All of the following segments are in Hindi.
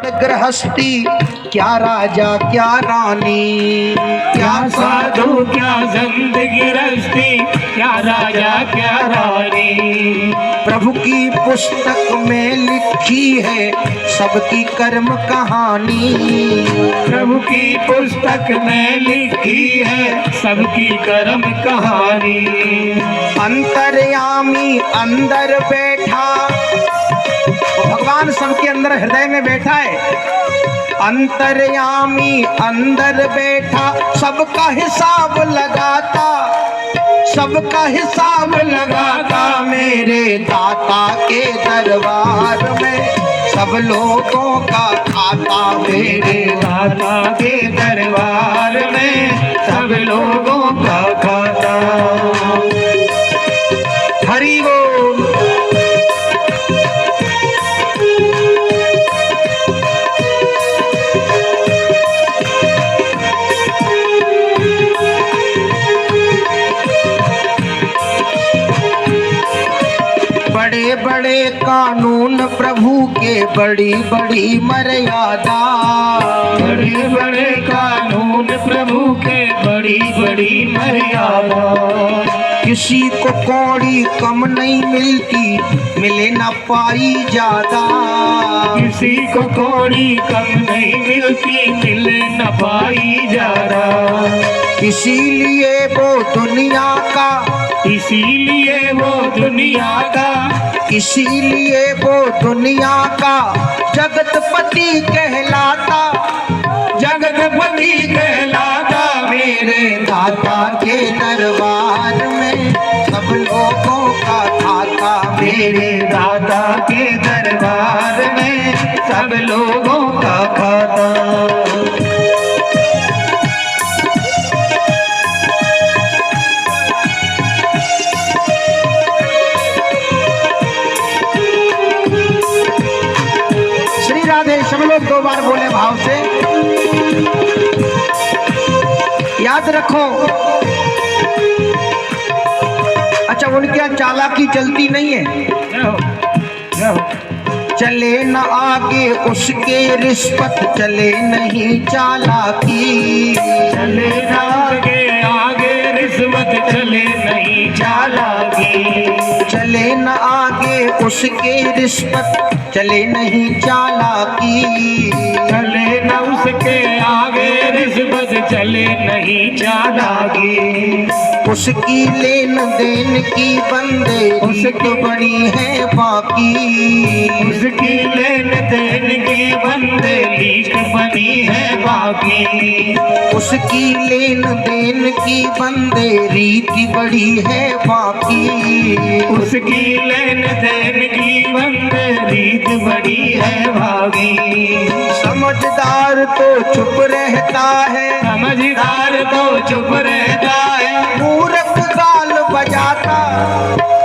गृहस्थी क्या राजा क्या रानी, क्या साधु क्या संत गृहस्थी, क्या राजा क्या रानी। प्रभु की पुस्तक में लिखी है सबकी कर्म कहानी। प्रभु की पुस्तक में लिखी है सबकी कर्म कहानी। अंतर्यामी अंदर बैठा, भगवान सबके अंदर हृदय में बैठा है। अंतर्यामी अंदर बैठा सबका हिसाब लगाता, सबका हिसाब लगाता। मेरे दाता के दरबार में सब लोगों का खाता, मेरे दाता के दरबार में सब लोगों का खाता। हरि बोल। बड़े बड़े कानून प्रभु के, बड़ी बड़ी मर्यादा। बड़े बड़े कानून प्रभु के, बड़ी बड़ी मर्यादा। किसी को कौड़ी कम नहीं मिलती, मिले न पाई ज्यादा। किसी को कौड़ी कम नहीं मिलती, मिले न पाई ज्यादा। इसीलिए वो दुनिया का, इसीलिए वो दुनिया का, इसीलिए वो दुनिया का जगतपति कहलाता, जगतपति कहलाता। मेरे दाता के दरबार में सब लोगों का खाता, मेरे दादा के दरबार में सब लोगों का खाता। श्री राधे। सब लोग दो बार बोले भाव से। याद रखो, अच्छा उनके यहाँ चालाकी चलती नहीं है। चले न आगे उसके रिश्वत, चले नहीं चालाकी। चले न आगे रिश्वत, चले नहीं चालाकी। चले न आगे उसके रिश्वत, चले नहीं चालाकी। चले न उसके आगे रिश्वत, चले नहीं चालाकी। उसकी लेन देन की बंदे उसकी बड़ी है बाकी। उसकी लेन देन की बंदे लीक बनी है बाकी। उसकी लेन देन की बंदे रीति बड़ी है बाकी। उसकी लेन देन की बंदे रीत बड़ी है बाकी। समझदार तो चुप रहता है, समझदार तो चुप रहता है। मूर्ख गाल बजाता,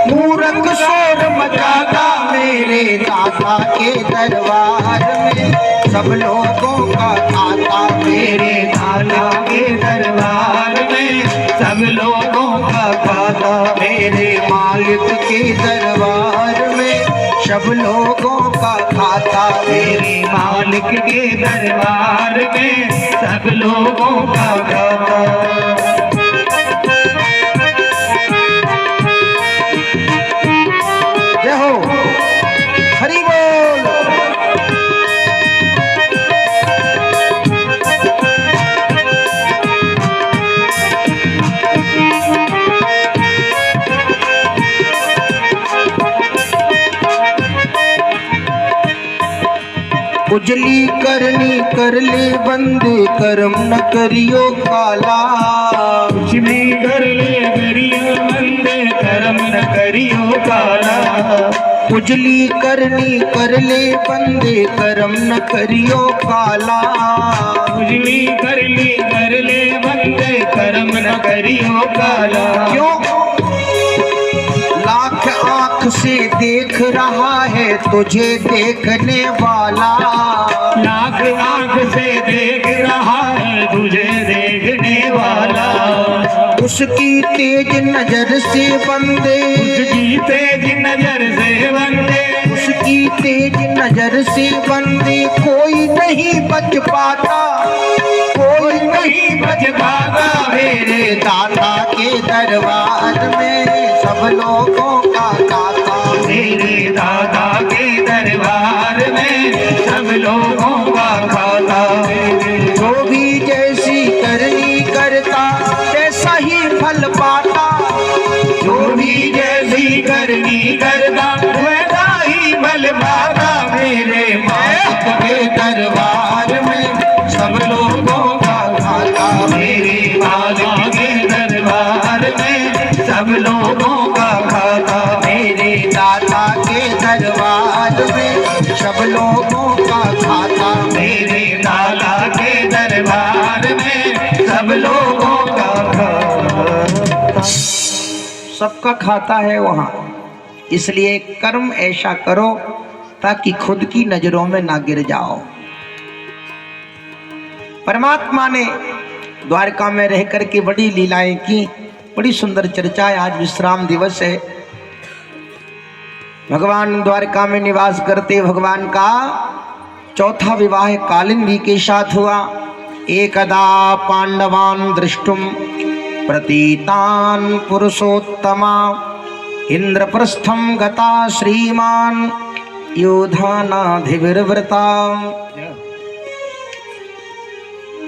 मूर्ख शोर मचाता। मेरे दाता के दरबार में सब लोगों का खाता, मेरे दादा के दरबार में सब लोगों का खाता। मेरे मालिक के दरबार में सब लोगों का खाता। मेरे मालिक के दरबार में सब लोगों का खाता। जय हो, हरि बोल। उजली करनी कर ले बंदे, कर्म न करियो काला। उजली कर ले करियो बंदे, कर्म न करियो काला। उजली करनी कर ले बंदे, कर्म न करियो काला। उजली कर ले बंदे, कर्म न करियो काला। क्यों? लाख आंख से देख रहा है तुझे देखने वाला। लाख आंख से देख रहा है तुझे देखने वाला। उसकी तेज नजर से बंदे, उसकी तेज नजर से बंदे, उसकी तेज नजर से बंदे कोई बच पाता, कोई नहीं बच पाता। मेरे दाता के दरबार में सब लोगों का खाता, मेरे दादा के दरबार में सब लोगों का खाता। जो भी जैसी करनी करता जैसा ही फल पाता, जो भी जैसी करनी करता वैसा ही फल पाता। मेरे मालिक के दरबार में सब लोगों का खाता, मेरे मालिक के दरबार में सब लोगों का खाता। मेरे दाता के दरबार में सब लोगों का खाता, मेरे दादा के दरबार में सब लोगों का खाता। सबका खाता है वहाँ। इसलिए कर्म ऐसा करो ताकि खुद की नजरों में ना गिर जाओ। परमात्मा ने द्वारका में रह करके बड़ी लीलाएं की, बड़ी सुंदर चर्चा है। आज विश्राम दिवस है। भगवान द्वारका में निवास करते भगवान का चौथा विवाह कालिंदी के साथ हुआ। एकदा पांडवान दृष्टुम प्रतीतान पुरुषोत्तमा, इंद्रप्रस्थम गता श्रीमान योधानाधिविर्वृता।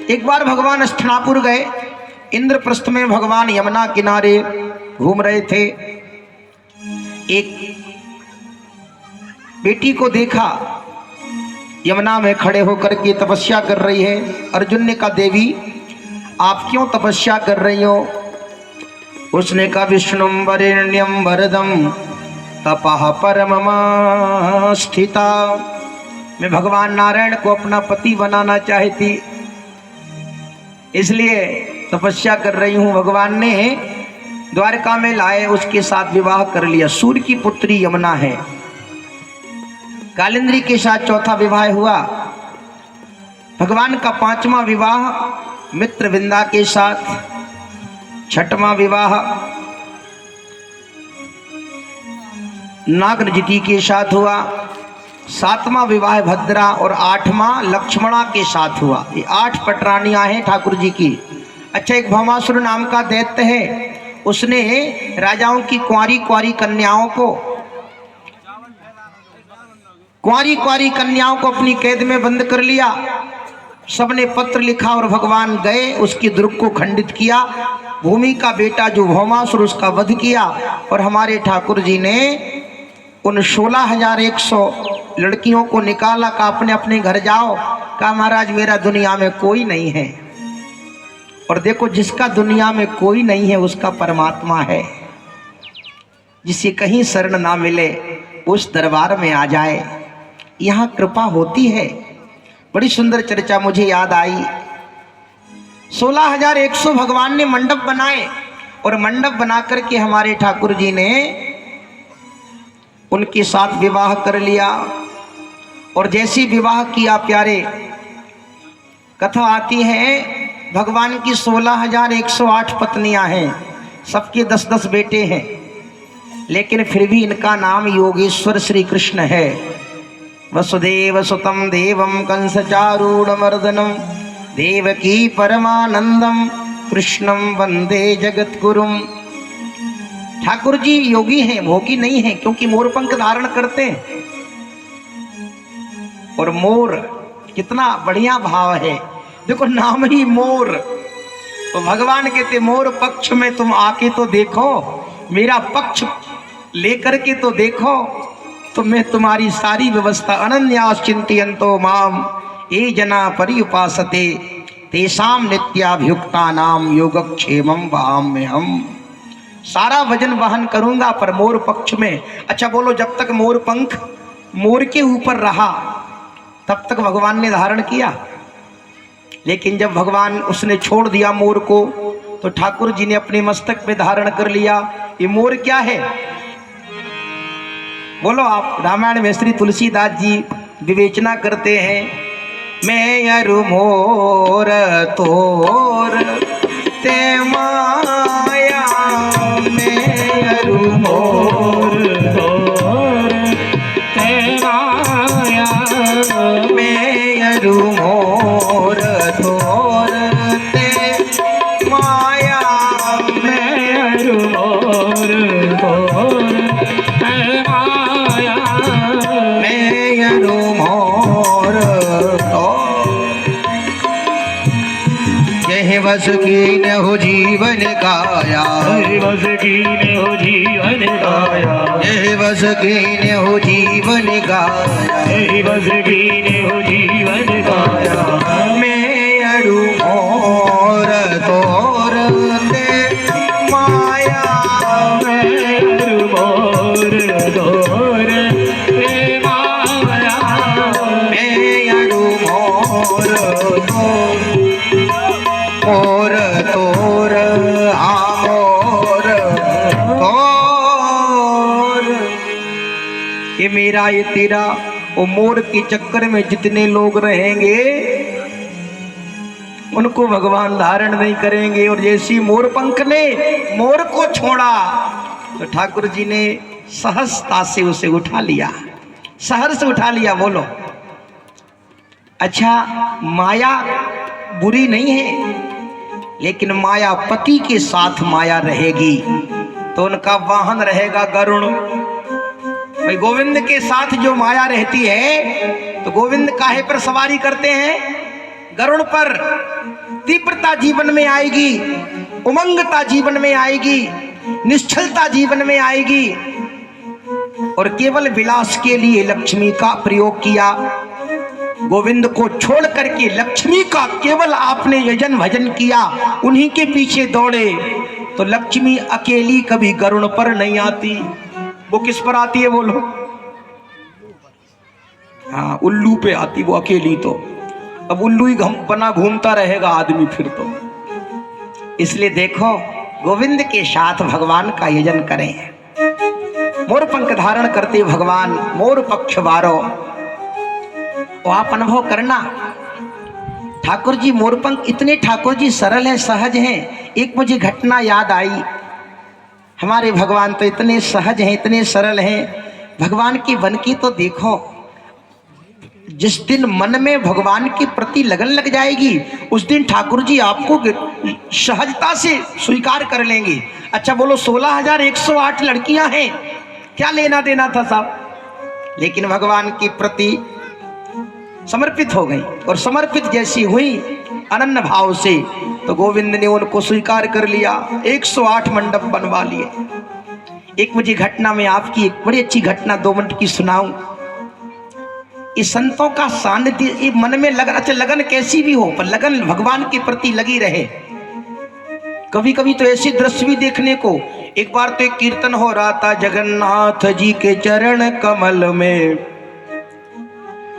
एक बार भगवान हस्तिनापुर गए। इंद्रप्रस्थ में भगवान यमुना किनारे घूम रहे थे। एक बेटी को देखा, यमुना में खड़े होकर के तपस्या कर रही है। अर्जुन ने कहा, देवी आप क्यों तपस्या कर रही हो? उसने कहा, विष्णुम वरेण्यम वरदम तपः परममा स्थिता। मैं भगवान नारायण को अपना पति बनाना चाहती, इसलिए तपस्या कर रही हूँ। भगवान ने द्वारका में लाए, उसके साथ विवाह कर लिया। सूर्य की पुत्री यमुना है। कालिंदी के साथ चौथा विवाह हुआ। भगवान का पांचवा विवाह मित्रविंदा के साथ, छठवां विवाह नागरजिति के साथ हुआ, सातवां विवाह भद्रा और आठवां लक्ष्मणा के साथ हुआ। ये 8 पटरानियां हैं ठाकुर जी की। अच्छा, एक भौमासुर नाम का दैत्य है, उसने राजाओं की कुंवारी कुंवारी कन्याओं को अपनी कैद में बंद कर लिया। सबने पत्र लिखा और भगवान गए, उसकी दुर्ग को खंडित किया। भूमि का बेटा जो भौमासुर, उसका वध किया। और हमारे ठाकुर जी ने उन 16,100 लड़कियों को निकाला। कहा अपने अपने घर जाओ। कहा महाराज मेरा दुनिया में कोई नहीं है। और देखो, जिसका दुनिया में कोई नहीं है उसका परमात्मा है। जिसे कहीं शरण ना मिले उस दरबार में आ जाए, यहाँ कृपा होती है। बड़ी सुंदर चर्चा मुझे याद आई। 16,100 भगवान ने मंडप बनाए और मंडप बना करके हमारे ठाकुर जी ने उनके साथ विवाह कर लिया। और जैसी विवाह किया प्यारे, कथा आती है भगवान की 16,108 पत्नियां हैं, सबके 10-10 बेटे हैं, लेकिन फिर भी इनका नाम योगेश्वर श्री कृष्ण है। वसुदेव सुतम देवम कंस चारूढ़मर्दनम देवकी परमानंदम कृष्णम वंदे जगतगुरुम। ठाकुर जी योगी हैं, भोगी नहीं हैं, क्योंकि मोर पंख धारण करते हैं। और मोर कितना बढ़िया भाव है, देखो नाम ही मोर। तो भगवान कहते मोर पक्ष में तुम आके तो देखो, मेरा पक्ष लेकर के तो देखो, तो मैं तुम्हारी सारी व्यवस्था अनन्यास चिंतयन्तो माम ये जना पर्युपासते तेषाम नित्याभियुक्ता नाम योगक्षेमम वहाम्यहम्। सारा वजन वहन करूंगा पर मोर पक्ष में। अच्छा बोलो, जब तक मोर पंख मोर के ऊपर रहा तब तक भगवान ने धारण किया, लेकिन जब भगवान उसने छोड़ दिया मोर को, तो ठाकुर जी ने अपने मस्तक पे धारण कर लिया। ये मोर क्या है बोलो आप? रामायण में श्री तुलसीदास जी विवेचना करते हैं, मैं अरु मोर तोर ते माया, मैं अरु मोर तोर ते माया, मैं अरु मोर बस कीन हो जीवन काया, बस कीन हो जीवन काया, बस कीन हो जीवन काया, बस कीन हो जीवन काया। मैं अड़ू मोर तोर ते माया, मैं मोर तोर ते माया, मैं अड़ू मोर तोर, मोर तोर मोर तोर। ये मेरा ये तेरा, वो मोर के चक्कर में जितने लोग रहेंगे उनको भगवान धारण नहीं करेंगे। और जैसी मोर पंख ने मोर को छोड़ा तो ठाकुर जी ने सहजता से उसे उठा लिया, सहर से उठा लिया। बोलो अच्छा, माया बुरी नहीं है, लेकिन माया पति के साथ माया रहेगी तो उनका वाहन रहेगा गरुण। भाई गोविंद के साथ जो माया रहती है तो गोविंद काहे पर सवारी करते हैं? गरुड़ पर। तीव्रता जीवन में आएगी, उमंगता जीवन में आएगी, निश्चलता जीवन में आएगी। और केवल विलास के लिए लक्ष्मी का प्रयोग किया। गोविंद को छोड़ करके लक्ष्मी का केवल आपने यजन भजन किया, उन्हीं के पीछे दौड़े। तो लक्ष्मी अकेली कभी गरुड़ पर नहीं आती। वो किस पर आती है बोलो? हाँ, उल्लू पे आती वो अकेली। तो अब उल्लू ही बना घूमता रहेगा आदमी फिर तो। इसलिए देखो, गोविंद के साथ भगवान का यजन करें। मोर पंख धारण करते भगवान मोर पक्ष वारो, वो आप अनुभव करना। ठाकुर जी मोरपंख इतने ठाकुर जी सरल है, सहज हैं। एक मुझे घटना याद आई। हमारे भगवान तो इतने सहज हैं, इतने सरल हैं। भगवान की वन की तो देखो, जिस दिन मन में भगवान के प्रति लगन लग जाएगी उस दिन ठाकुर जी आपको सहजता से स्वीकार कर लेंगे। अच्छा बोलो, 16,108 लड़कियां हैं, क्या लेना देना था साहब? लेकिन भगवान के प्रति समर्पित हो गई। और समर्पित जैसी हुई अनन्य भाव से, तो गोविंद ने उनको स्वीकार कर लिया। 108 मंडप बनवा लिए। एक मुझे घटना में आपकी एक बड़ी अच्छी घटना 2 मिनट की सुनाऊं। इस संतों का सानिध्य मन में लगन, अच्छा लगन कैसी भी हो पर लगन भगवान के प्रति लगी रहे। कभी कभी तो ऐसे दृश्य भी देखने को। एक बार तो एक कीर्तन हो रहा था, जगन्नाथ जी के चरण कमल में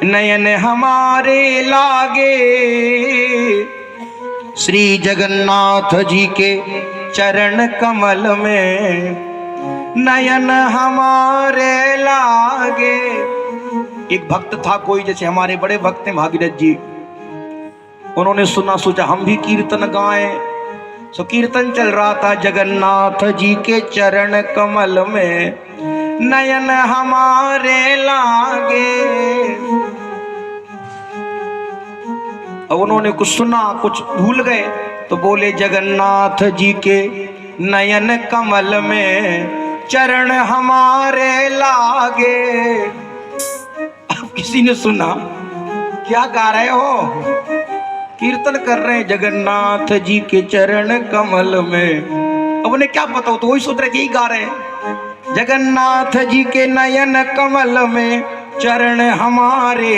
नयन हमारे लागे, श्री जगन्नाथ जी के चरण कमल में नयन हमारे लागे। एक भक्त था कोई, जैसे हमारे बड़े भक्त हैं भागीरथ जी, उन्होंने सुना, सोचा हम भी कीर्तन गाएं। सो कीर्तन चल रहा था, जगन्नाथ जी के चरण कमल में नयन हमारे लागे। अब उन्होंने कुछ सुना, कुछ भूल गए, तो बोले जगन्नाथ जी के नयन कमल में चरण हमारे लागे। अब किसी ने सुना, क्या गा रहे हो? कीर्तन कर रहे हैं जगन्नाथ जी के चरण कमल में। अब उन्हें क्या पता हो, तो वही सोच रहे यही गा रहे हैं, जगन्नाथ जी के नयन कमल में चरण हमारे,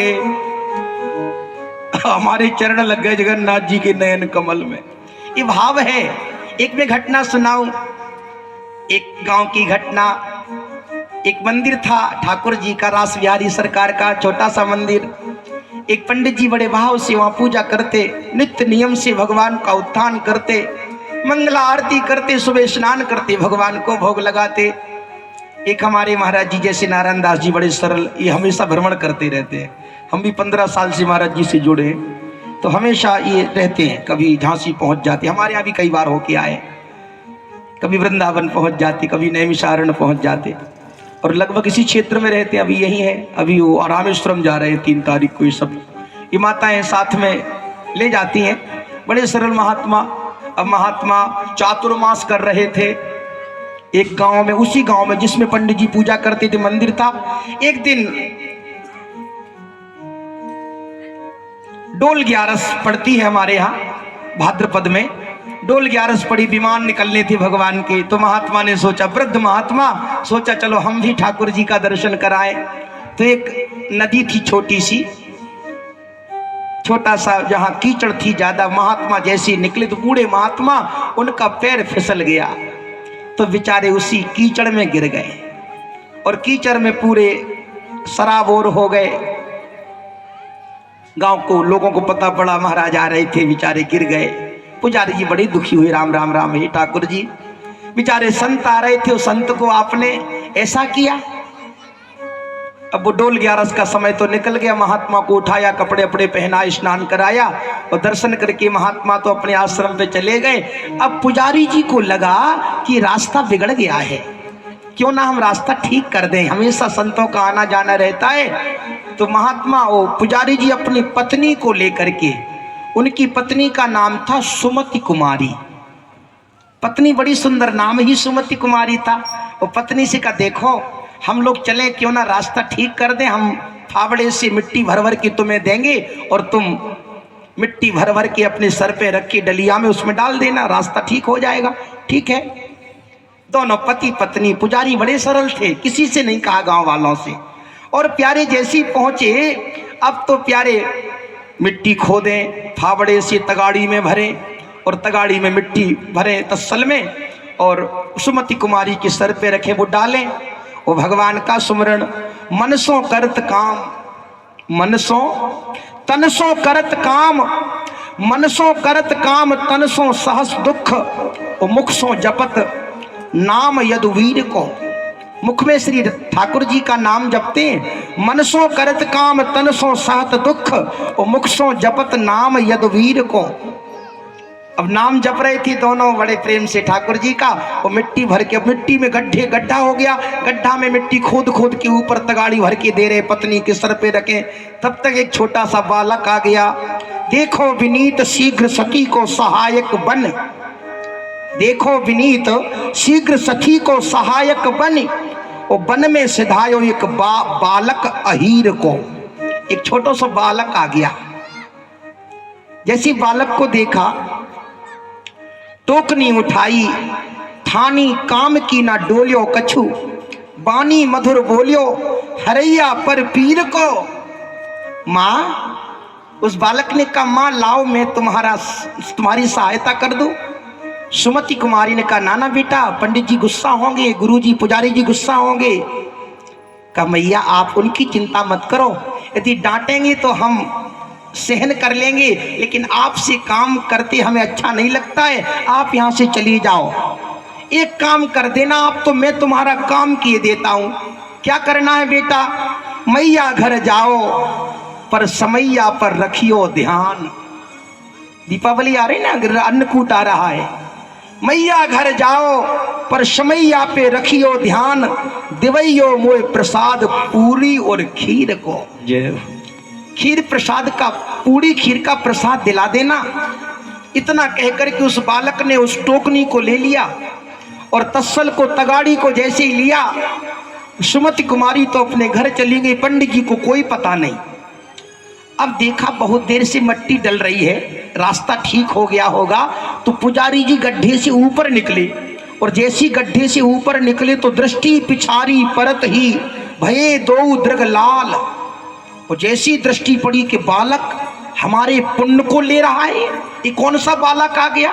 हमारे चरण लग गए जगन्नाथ जी के नयन कमल में। ये भाव है। एक मैं घटना सुनाऊं, एक गांव की घटना। एक मंदिर था ठाकुर जी का, रास बिहारी सरकार का छोटा सा मंदिर। एक पंडित जी बड़े भाव से वहां पूजा करते, नित्य नियम से भगवान का उत्थान करते, मंगला आरती करते, सुबह स्नान करते, भगवान को भोग लगाते। एक हमारे महाराज जी जैसे नारायण दास जी बड़े सरल, ये हमेशा भ्रमण करते रहते हैं। हम भी 15 साल से महाराज जी से जुड़े, तो हमेशा ये रहते हैं। कभी झांसी पहुंच जाते, हमारे यहाँ भी कई बार होके आए, कभी वृंदावन पहुंच जाते, कभी नैमिषारण्य पहुंच जाते, और लगभग इसी क्षेत्र में रहते हैं। अभी यही है, अभी वो रामेश्वरम जा रहे हैं 3 तारीख को। ये सब ये माताएं साथ में ले जाती हैं, बड़े सरल महात्मा। अब महात्मा चातुर्मास कर रहे थे एक गांव में, उसी गांव में जिसमें पंडित जी पूजा करते थे, मंदिर था। एक दिन डोल 11 पड़ती है हमारे यहाँ, भाद्रपद में डोल 11 पड़ी, विमान निकलने थे भगवान के। तो महात्मा ने सोचा, वृद्ध महात्मा सोचा चलो हम भी ठाकुर जी का दर्शन कराएं। तो एक नदी थी छोटी सी, छोटा सा, जहां कीचड़ थी ज्यादा। महात्मा जैसे निकले तो बूढ़े महात्मा, उनका पैर फिसल गया तो बेचारे उसी कीचड़ में गिर गए और कीचड़ में पूरे सराबोर हो गए। गांव को लोगों को पता पड़ा, महाराज आ रहे थे, बेचारे गिर गए। पुजारी जी बड़ी दुखी हुए, राम राम राम, हे ठाकुर जी, बेचारे संत आ रहे थे, उस संत को आपने ऐसा किया। अब वो डोल 11 का समय तो निकल गया। महात्मा को उठाया, कपड़े अपड़े पहनाए, स्नान कराया और दर्शन करके महात्मा तो अपने आश्रम पे चले गए। अब पुजारी जी को लगा कि रास्ता बिगड़ गया है, क्यों ना हम रास्ता ठीक कर दें, हमेशा संतों का आना जाना रहता है। तो महात्मा वो पुजारी जी अपनी पत्नी को लेकर के, उनकी पत्नी का नाम था सुमति कुमारी। पत्नी बड़ी सुंदर, नाम ही सुमति कुमारी था। वो पत्नी से कहा, देखो हम लोग चलें, क्यों ना रास्ता ठीक कर दें, हम फावड़े से मिट्टी भर भर के तुम्हें देंगे और तुम मिट्टी भर भर के अपने सर पे रख के डलिया में उसमें डाल देना, रास्ता ठीक हो जाएगा। ठीक है। दोनों पति पत्नी, पुजारी बड़े सरल थे, किसी से नहीं कहा गांव वालों से। और प्यारे जैसे ही पहुंचे, अब तो प्यारे मिट्टी खोदें, फावड़े से तगाड़ी में भरें और तगाड़ी में मिट्टी भरें तस्सल में, और सुमति कुमारी के सर पे रखे, वो डालें। वो भगवान का सुमरण मनसों करत काम, मनसों तनसों करत काम, मनसों करत काम, तनसों सहस दुख, और मुख सो जपत नाम यदुवीर को। मुख में श्री ठाकुर जी का नाम जपते, मनसों करत काम, तनसों सहत दुख, और मुख सो जपत नाम यदुवीर को। अब नाम जप रहे थे दोनों बड़े प्रेम से ठाकुर जी का, और मिट्टी भर के, मिट्टी में गड्ढा हो गया, गड्ढा में मिट्टी खोद खोद के ऊपर तगाड़ी भर के दे रहे, पत्नी के सर पे रखे। तब तक एक छोटा सा बालक आ गया। देखो विनीत शीघ्र सखी को सहायक बन, देखो विनीत शीघ्र सखी को सहायक बन, और वन में सिधायो एक बालक अहीर को। एक छोटा सा बालक आ गया। जैसे बालक को देखा, टोकनी उठाई, ठानी काम की ना डोलियो कछु, बानी मधुर बोलियो हरैया पर पीर को। माँ, उस बालक ने कहा, माँ लाओ मैं तुम्हारी सहायता कर दूं। सुमति कुमारी ने कहा, नाना बेटा, पंडित जी गुस्सा होंगे, गुरुजी पुजारी जी गुस्सा होंगे। कहा, मैया आप उनकी चिंता मत करो, यदि डांटेंगे तो हम सहन कर लेंगे, लेकिन आपसे काम करते हमें अच्छा नहीं लगता है, आप यहाँ से चली जाओ। एक काम कर देना आप, तो मैं तुम्हारा काम किए देता हूँ। क्या करना है बेटा? मैया घर जाओ पर समैया पर रखियो ध्यान। दीपावली आ रही ना, अन्नकूट आ रहा है। मैया घर जाओ पर समैया पे रखियो ध्यान, दिवैयो मोय प्रसाद पूरी और खीर को। खीर प्रसाद का, पूरी खीर का प्रसाद दिला देना। इतना कहकर के उस बालक ने उस टोकनी को ले लिया और तस्सल को, तगाड़ी को जैसे ही लिया, सुमति कुमारी तो अपने घर चली गई। पंडित जी को कोई पता नहीं। अब देखा बहुत देर से मिट्टी डल रही है, रास्ता ठीक हो गया होगा, तो पुजारी जी गड्ढे से ऊपर निकले, और जैसी गड्ढे से ऊपर निकले तो दृष्टि पिछारी परत ही भये दो दृग लाल। और जैसी दृष्टि पड़ी कि बालक हमारे पुण्य को ले रहा है, ये कौन सा बालक आ गया?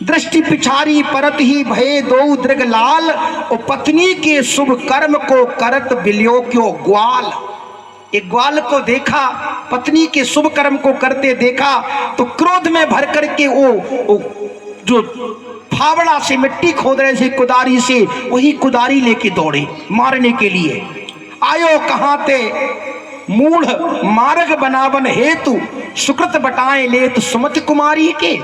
दृष्टि पिछारी परत ही भये दो दृग लाल, और पत्नी के शुभ कर्म को करत बिलियो क्यों ग्वाल। एक ग्वाल को देखा, पत्नी के शुभ कर्म को करते देखा, तो क्रोध में भर करके वो जो फावड़ा से मिट्टी खोद रहे थे कुदारी से, वही कुदारी लेके दौड़े मारने के लिए। आयो कहाँ थे मूढ़ मार्ग बनावन हेतु, सुकृत बटाए लेत सुमति कुमारी के।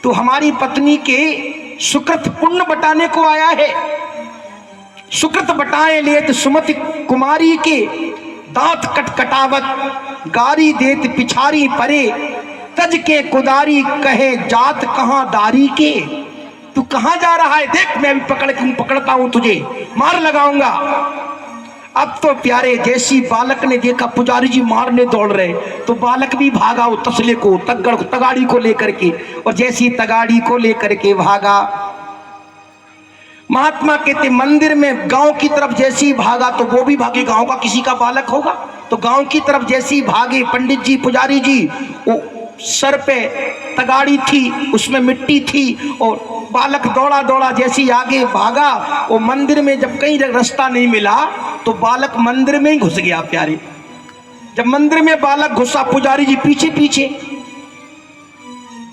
तो हमारी पत्नी के सुकृत पुण्य बटाने को आया है। सुकृत बटाए लेत सुमति कुमारी के, दांत कटकटावत गारी देत पिछारी परे, तज के कुदारी कहे जात कहां दारी के। तू कहां जा रहा है? देख मैं भी पकड़ता हूं तुझे, मार लगाऊंगा। अब तो प्यारे जैसी बालक ने देखा पुजारी जी मारने दौड़ रहे, तो बालक भी भागा वो तसले को तगाड़ी को लेकर के, और जैसी तगाड़ी को लेकर के भागा। महात्मा कहते मंदिर में गांव की तरफ जैसे ही भागा तो वो भी भागे, गांव का किसी का बालक होगा तो गांव की तरफ जैसे ही भागे। पंडित जी पुजारी जी वो सर पे तगाड़ी थी, उसमें मिट्टी थी, और बालक दौड़ा दौड़ा जैसे ही आगे भागा। वो मंदिर में जब कहीं रास्ता नहीं मिला तो बालक मंदिर में ही घुस गया। प्यारे जब मंदिर में बालक घुसा, पुजारी जी पीछे पीछे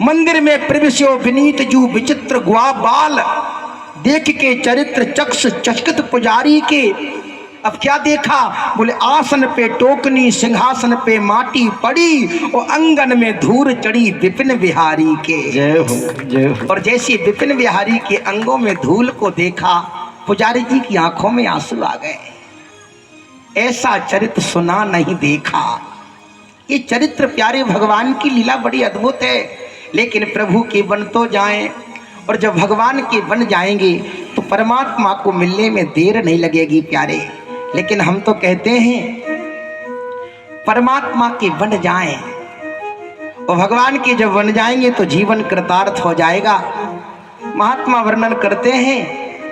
मंदिर में प्रवेश्यो विनीत जू विचित्र गुआ बाल, देख के चरित्र चक्ष चकित पुजारी के। अब क्या देखा, बोले आसन पे टोकनी, सिंहासन पे माटी पड़ी, और अंगन में धूल चढ़ी विपिन बिहारी के। जय हो जय हो। और जैसे विपिन बिहारी के अंगों में धूल को देखा, पुजारी जी की आंखों में आंसू आ गए। ऐसा चरित्र सुना नहीं देखा। ये चरित्र प्यारे भगवान की लीला बड़ी अद्भुत है। लेकिन प्रभु के बन तो जाएं, और जब भगवान के बन जाएंगे तो परमात्मा को मिलने में देर नहीं लगेगी प्यारे। लेकिन हम तो कहते हैं परमात्मा के बन जाएं, और भगवान के जब बन जाएंगे तो जीवन कृतार्थ हो जाएगा। महात्मा वर्णन करते हैं,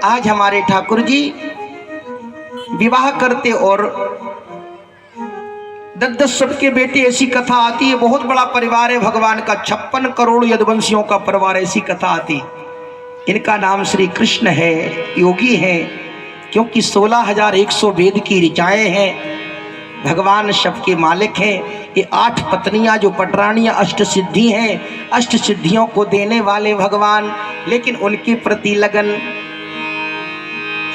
आज हमारे ठाकुर जी विवाह करते और 10-10 सबके बेटे, ऐसी कथा आती है। बहुत बड़ा परिवार है भगवान का, 56 करोड़ यदुवंशियों का परिवार, ऐसी कथा आती। इनका नाम श्री कृष्ण है, योगी है, क्योंकि 16,100 वेद की ऋचाएं हैं। भगवान सबके मालिक हैं। ये 8 पत्नियां जो पटरानियां अष्ट सिद्धि हैं, अष्ट सिद्धियों को देने वाले भगवान। लेकिन उनके प्रति लगन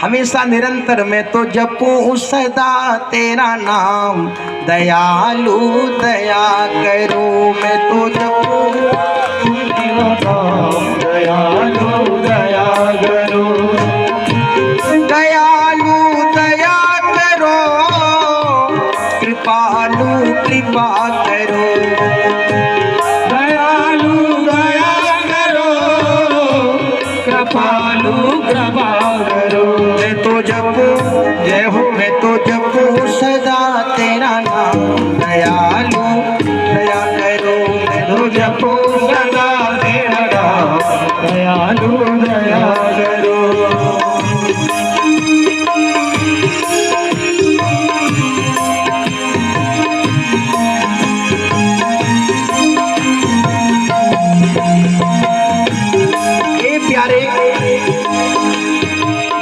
हमेशा निरंतर, मैं तो जपूं सदा तेरा नाम, दयालु दया करो, मैं तो जपूं तेरा नाम, दयालु दया करो, दयालु दया करो, कृपालु कृपा करो, दयालु दया करो, कृपालु कृपा करो। मैं तो जपूं, जय हो, मैं तो जपूं सदा तेरा नाम, दयालु दया करो, मैं तो जपूं सदा तेरा नाम, दयालु दया करो। ये प्यारे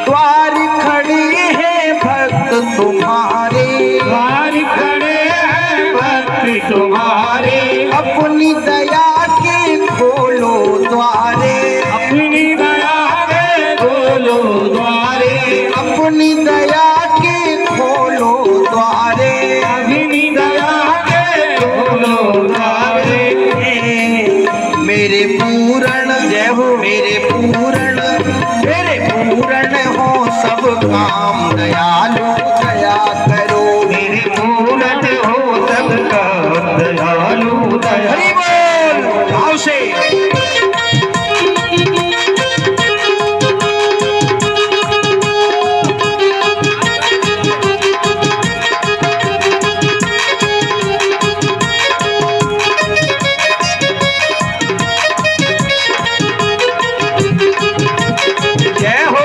द्वार खड़े हैं भक्त तुम्हारे, द्वार खड़े हैं भक्त तुम्हारे, अपनी दया के खोलो द्वारे, अपनी दया के खोलो द्वारे, अपनी दया के खोलो द्वारे, अपनी दया के खोलो द्वारे। मेरे पूरण, जय हो, मेरे पूरण, मेरे पूरण हो सब काम, दयालु दया करो, मेरे पूरन हो सब काम, दयालु दया। हरि बोल भाव से। जय हो।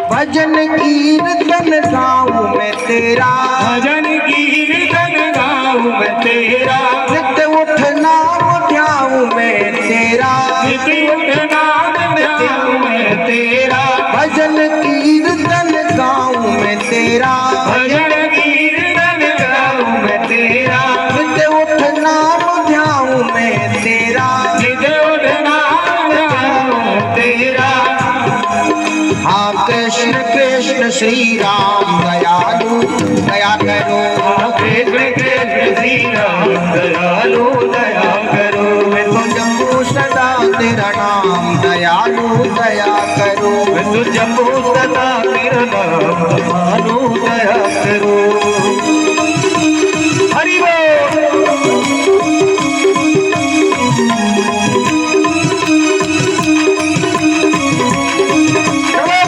भजन कीर्तन गाँव में तेरा, भजन कीर्तन गाँव में तेरा, नित्य उठना ध्याऊ में तेरा, नित्य उठना ध्याऊ में तेरा, भजन कीर्तन गाँव में तेरा, भजन कीर्तन गाँव में तेरा, नित्य उठना ध्याऊ में तेरा, नित्य उठना ध्याऊ में तेरा। हाँ कृष्ण कृष्ण श्री राम दयालु दया करो। कृष्ण कृष्ण श्री राम दयालु दया करो। मैं तो जपू सदा तेरा नाम दयालु दया करो। मैं तो जपू सदा तेरा नाम दयालु दया करो। हरि बोल।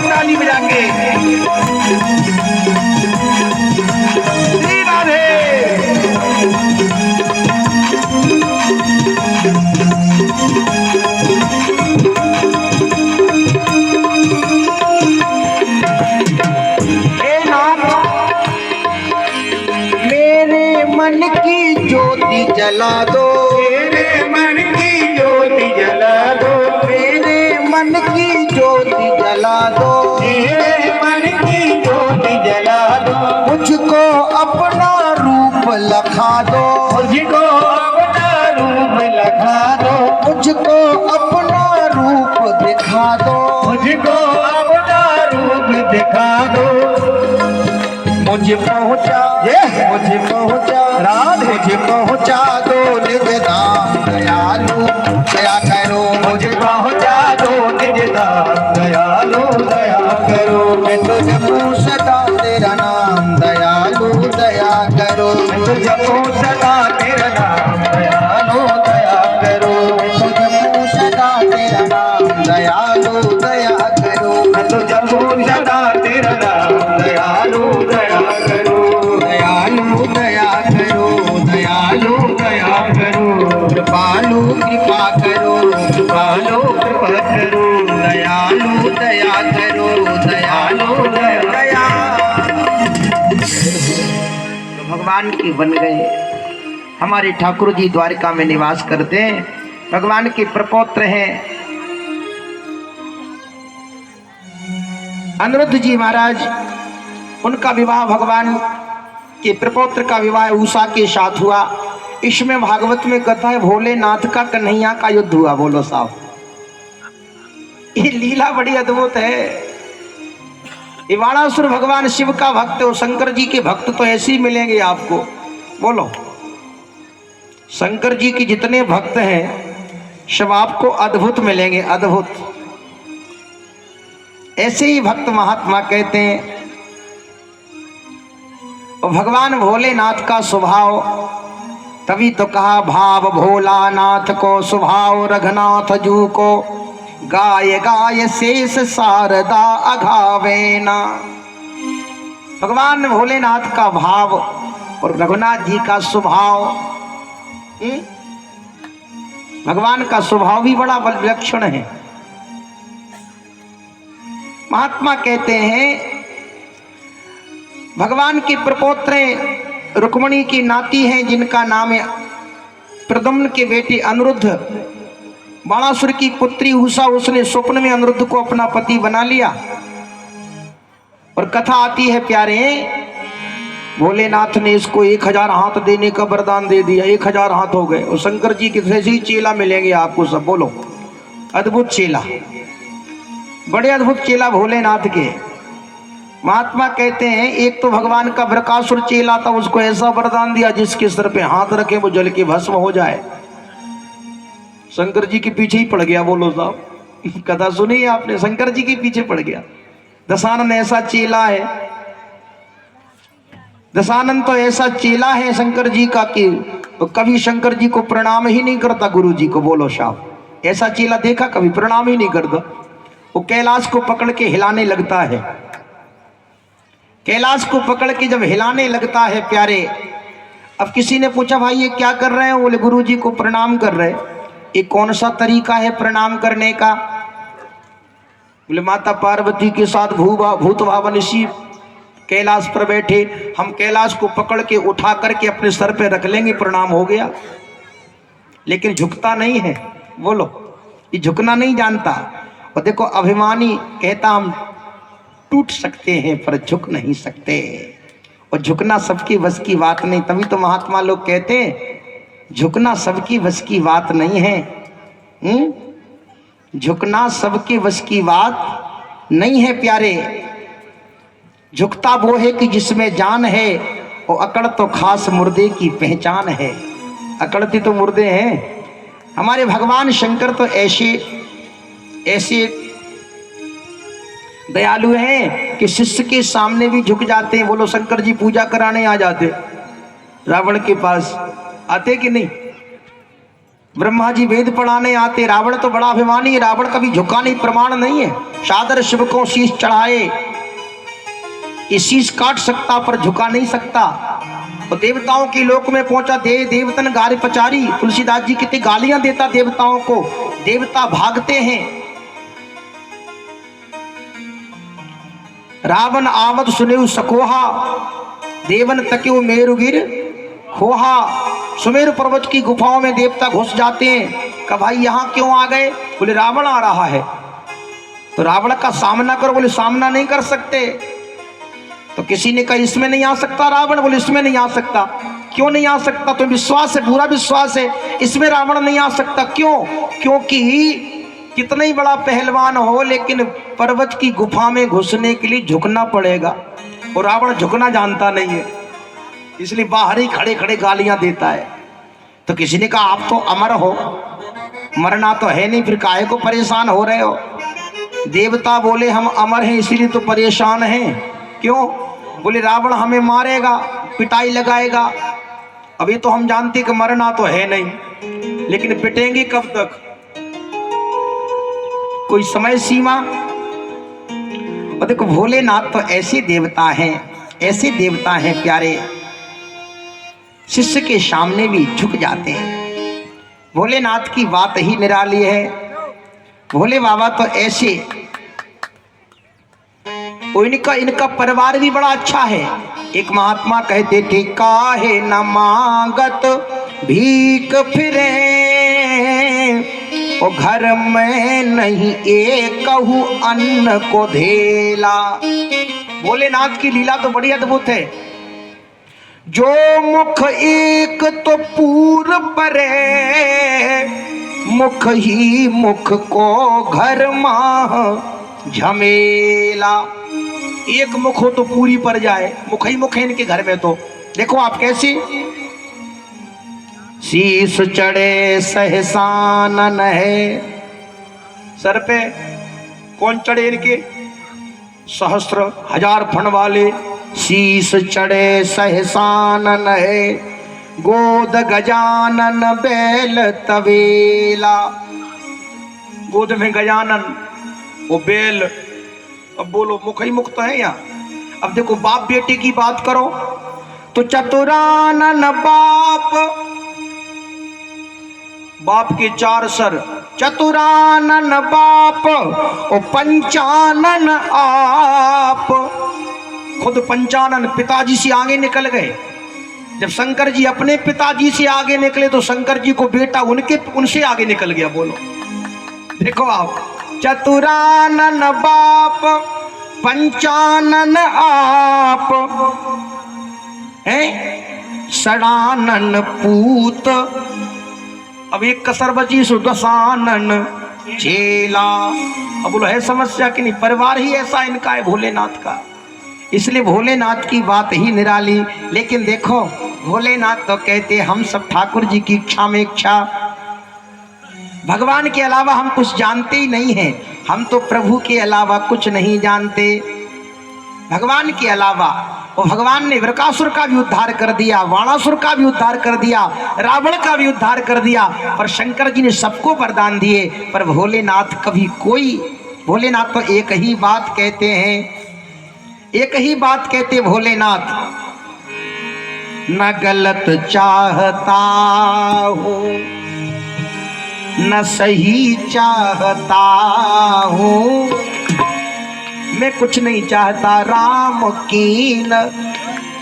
ताली बजा के श्री राधे। हे नाथ मेरे मन की ज्योति जला दो। मेरे मन की ज्योति जला दो। मेरे मन की ज्योति जला दो। मेरे मन की ज्योति जला दो। मुझको अपना रूप लखा दो। मुझको अपना रूप लखा दो। मुझको अपना रूप दिखा दो। मुझको अपना रूप दिखा दो। मुझे पहुंचा राधे। मुझे पहुंचा दो निज धाम दयालु दया करो। मुझे पहुंचा दो निज धाम दयालु दया करो। मैं तो जपू सदा तेरा नाम दयालु दया करो। मैं तो जपू सदा तेरा नाम दयालु दया करो। मैं तो जपू सदा तेरा नाम दयालु दया करो। मैं तो जपू सदा तेरा नाम दयालु दया करो। दयालु दया करो। दयालु दया करो। कृपालु कृपा करो। कृपालु कृपा करो। दयालु दया करो। दयालु दया। तो भगवान की बन गए। हमारे ठाकुर जी द्वारिका में निवास करते हैं। भगवान के प्रपौत्र हैं अनिरुद्ध जी महाराज। उनका विवाह भगवान के प्रपौत्र का विवाह उषा के साथ हुआ। इसमें भागवत में कथा है भोलेनाथ का कन्हैया का युद्ध हुआ। बोलो साहब, ये लीला बड़ी अद्भुत है। ये बाणासुर भगवान शिव का भक्त हो। शंकर जी के भक्त तो ऐसे ही मिलेंगे आपको। बोलो, शंकर जी के जितने भक्त हैं सब आपको अद्भुत मिलेंगे। अद्भुत ऐसे ही भक्त महात्मा कहते हैं। और भगवान भोलेनाथ का स्वभाव, तभी तो कहा भाव भोलानाथ को स्वभाव रघुनाथ जू को। गाय गाय शेष शारदा अघावेना। भगवान भोलेनाथ का भाव और रघुनाथ जी का स्वभाव। भगवान का स्वभाव भी बड़ा विलक्षण है। महात्मा कहते हैं भगवान के प्रपौत्र रुक्मणी की नाती हैं जिनका नाम है प्रद्युम्न के बेटे अनिरुद्ध। बाणासुर की पुत्री उषा, उसने स्वप्न में अनिरुद्ध को अपना पति बना लिया। और कथा आती है प्यारे, भोलेनाथ ने इसको 1000 हाथ देने का वरदान दे दिया। 1000 हाथ हो गए। और शंकर जी के जैसे ही चेला मिलेंगे आपको सब। बोलो, अद्भुत चेला, बड़े अद्भुत चेला भोलेनाथ के। महात्मा कहते हैं एक तो भगवान का बृकासुर चेला था, उसको ऐसा वरदान दिया जिसके सर पे हाथ रखे वो जल के भस्म हो जाए। शंकर जी के पीछे ही पड़ गया। बोलो साहब, कथा सुनी आपने? शंकर जी के पीछे पड़ गया। दशानन ऐसा चेला है, दशानन तो ऐसा चेला है शंकर जी का कि कभी शंकर जी को प्रणाम ही नहीं करता गुरु जी को। बोलो साहब, ऐसा चेला देखा कभी? प्रणाम ही नहीं करता। वो कैलाश को पकड़ के हिलाने लगता है। कैलाश को पकड़ के जब हिलाने लगता है प्यारे, अब किसी ने पूछा भाई ये क्या कर रहे हैं? बोले गुरु जी को प्रणाम कर रहे। ये कौन सा तरीका है प्रणाम करने का? बोले माता पार्वती के साथ भूत भावन ऋषि कैलाश पर बैठे, हम कैलाश को पकड़ के उठा करके अपने सर पे रख लेंगे, प्रणाम हो गया। लेकिन झुकता नहीं है। बोलो, ये झुकना नहीं जानता। और देखो अभिमानी कहता हम टूट सकते हैं पर झुक नहीं सकते। और झुकना सबकी बस की बात नहीं। तभी तो महात्मा लोग कहते हैं झुकना सबकी बस की बात नहीं है। झुकना सबके बस की बात नहीं है प्यारे। झुकता वो है कि जिसमें जान है, और अकड़ तो खास मुर्दे की पहचान है। अकड़ते तो मुर्दे हैं। हमारे भगवान शंकर तो ऐसे ऐसे दयालु हैं कि शिष्य के सामने भी झुक जाते हैं। बोलो शंकर जी पूजा कराने आ जाते रावण के पास, आते कि नहीं? ब्रह्मा जी वेद पढ़ाने आते। रावण तो बड़ा अभिमानी है, रावण कभी झुका नहीं, प्रमाण नहीं है। सादर शिव को शीश चढ़ाए, ये शीश काट सकता पर झुका नहीं सकता। और देवताओं के लोक में पहुंचा, देवतन गारे पचारी। तुलसीदास जी कितनी गालियां देता देवताओं को, देवता भागते हैं। रावण आमद सुनेउ सकोहा, देवन तक्यो मेरुगिर खोहा। सुमेरु पर्वत की गुफाओं में देवता घुस जाते हैं। कहा भाई यहाँ क्यों आ गए? बोले रावण आ रहा है। तो रावण का सामना करो, बोले सामना नहीं कर सकते। तो किसी ने कहा इसमें नहीं आ सकता रावण, बोले इसमें नहीं आ सकता। क्यों नहीं आ सकता? तो विश्वास है, पूरा विश्वास है, इसमें रावण नहीं आ सकता। क्यों? क्योंकि कितना ही बड़ा पहलवान हो, लेकिन पर्वत की गुफा में घुसने के लिए झुकना पड़ेगा, और रावण झुकना जानता नहीं है, इसलिए बाहर ही खड़े खड़े गालियां देता है। तो किसी ने कहा आप तो अमर हो, मरना तो है नहीं, फिर काहे को परेशान हो रहे हो? देवता बोले हम अमर हैं इसीलिए तो परेशान हैं। क्यों? बोले रावण हमें मारेगा, पिटाई लगाएगा। अभी तो हम जानते कि मरना तो है नहीं, लेकिन पिटेंगे कब तक? कोई समय सीमा? और देखो भोलेनाथ तो ऐसे देवता हैं, ऐसे देवता हैं प्यारे, शिष्य के सामने भी झुक जाते हैं। भोलेनाथ की बात ही निराली है। भोले बाबा तो ऐसे, इनका परिवार भी बड़ा अच्छा है। एक महात्मा कहते थे काहे न मांगत भीख फिरे, और घर में नहीं एक कहू अन्न को धेला। भोलेनाथ की लीला तो बड़ी अद्भुत है। जो मुख एक तो पूर परे, मुख ही मुख को घर माह झमेला। एक मुख हो तो पूरी पर जाए, मुख ही मुख है इनके घर में। तो देखो आप कैसी, शीश चढ़े सहसानन है, सर पे कौन चढ़े इनके? सहस्त्र हजार फण वाले। शीश चढ़े सहसानन है, गोद गजानन बैल तवेला। गोद में गजानन, वो बैल। अब बोलो मुख ही मुख तो है यहाँ। अब देखो बाप बेटे की बात करो तो चतुरानन बाप, बाप के 4 सर, चतुरानन बाप और पंचानन आप। खुद पंचानन पिताजी से आगे निकल गए। जब शंकर जी अपने पिताजी से आगे निकले तो शंकर जी को बेटा उनसे आगे निकल गया। बोलो देखो आप, चतुरानन बाप पंचानन आप हैं, षडानन पूत। अब एक कसर बची सुदशानन चेला। अब बोलो है समस्या कि नहीं? परिवार ही ऐसा इनका है भोलेनाथ का, इसलिए भोलेनाथ की बात ही निराली। लेकिन देखो भोलेनाथ तो कहते हम सब ठाकुर जी की इच्छा में इच्छा, भगवान के अलावा हम कुछ जानते ही नहीं हैं। हम तो प्रभु के अलावा कुछ नहीं जानते, भगवान के अलावा। और भगवान ने वृकासुर का भी उद्धार कर दिया, वाणासुर का भी उद्धार कर दिया, रावण का भी उद्धार कर दिया। पर शंकर जी ने सबको वरदान दिए, पर भोलेनाथ कभी कोई, भोलेनाथ तो एक ही बात कहते हैं, एक ही बात कहते भोलेनाथ, न गलत चाहता हूँ न सही चाहता हूँ, मैं कुछ नहीं चाहता, राम कीन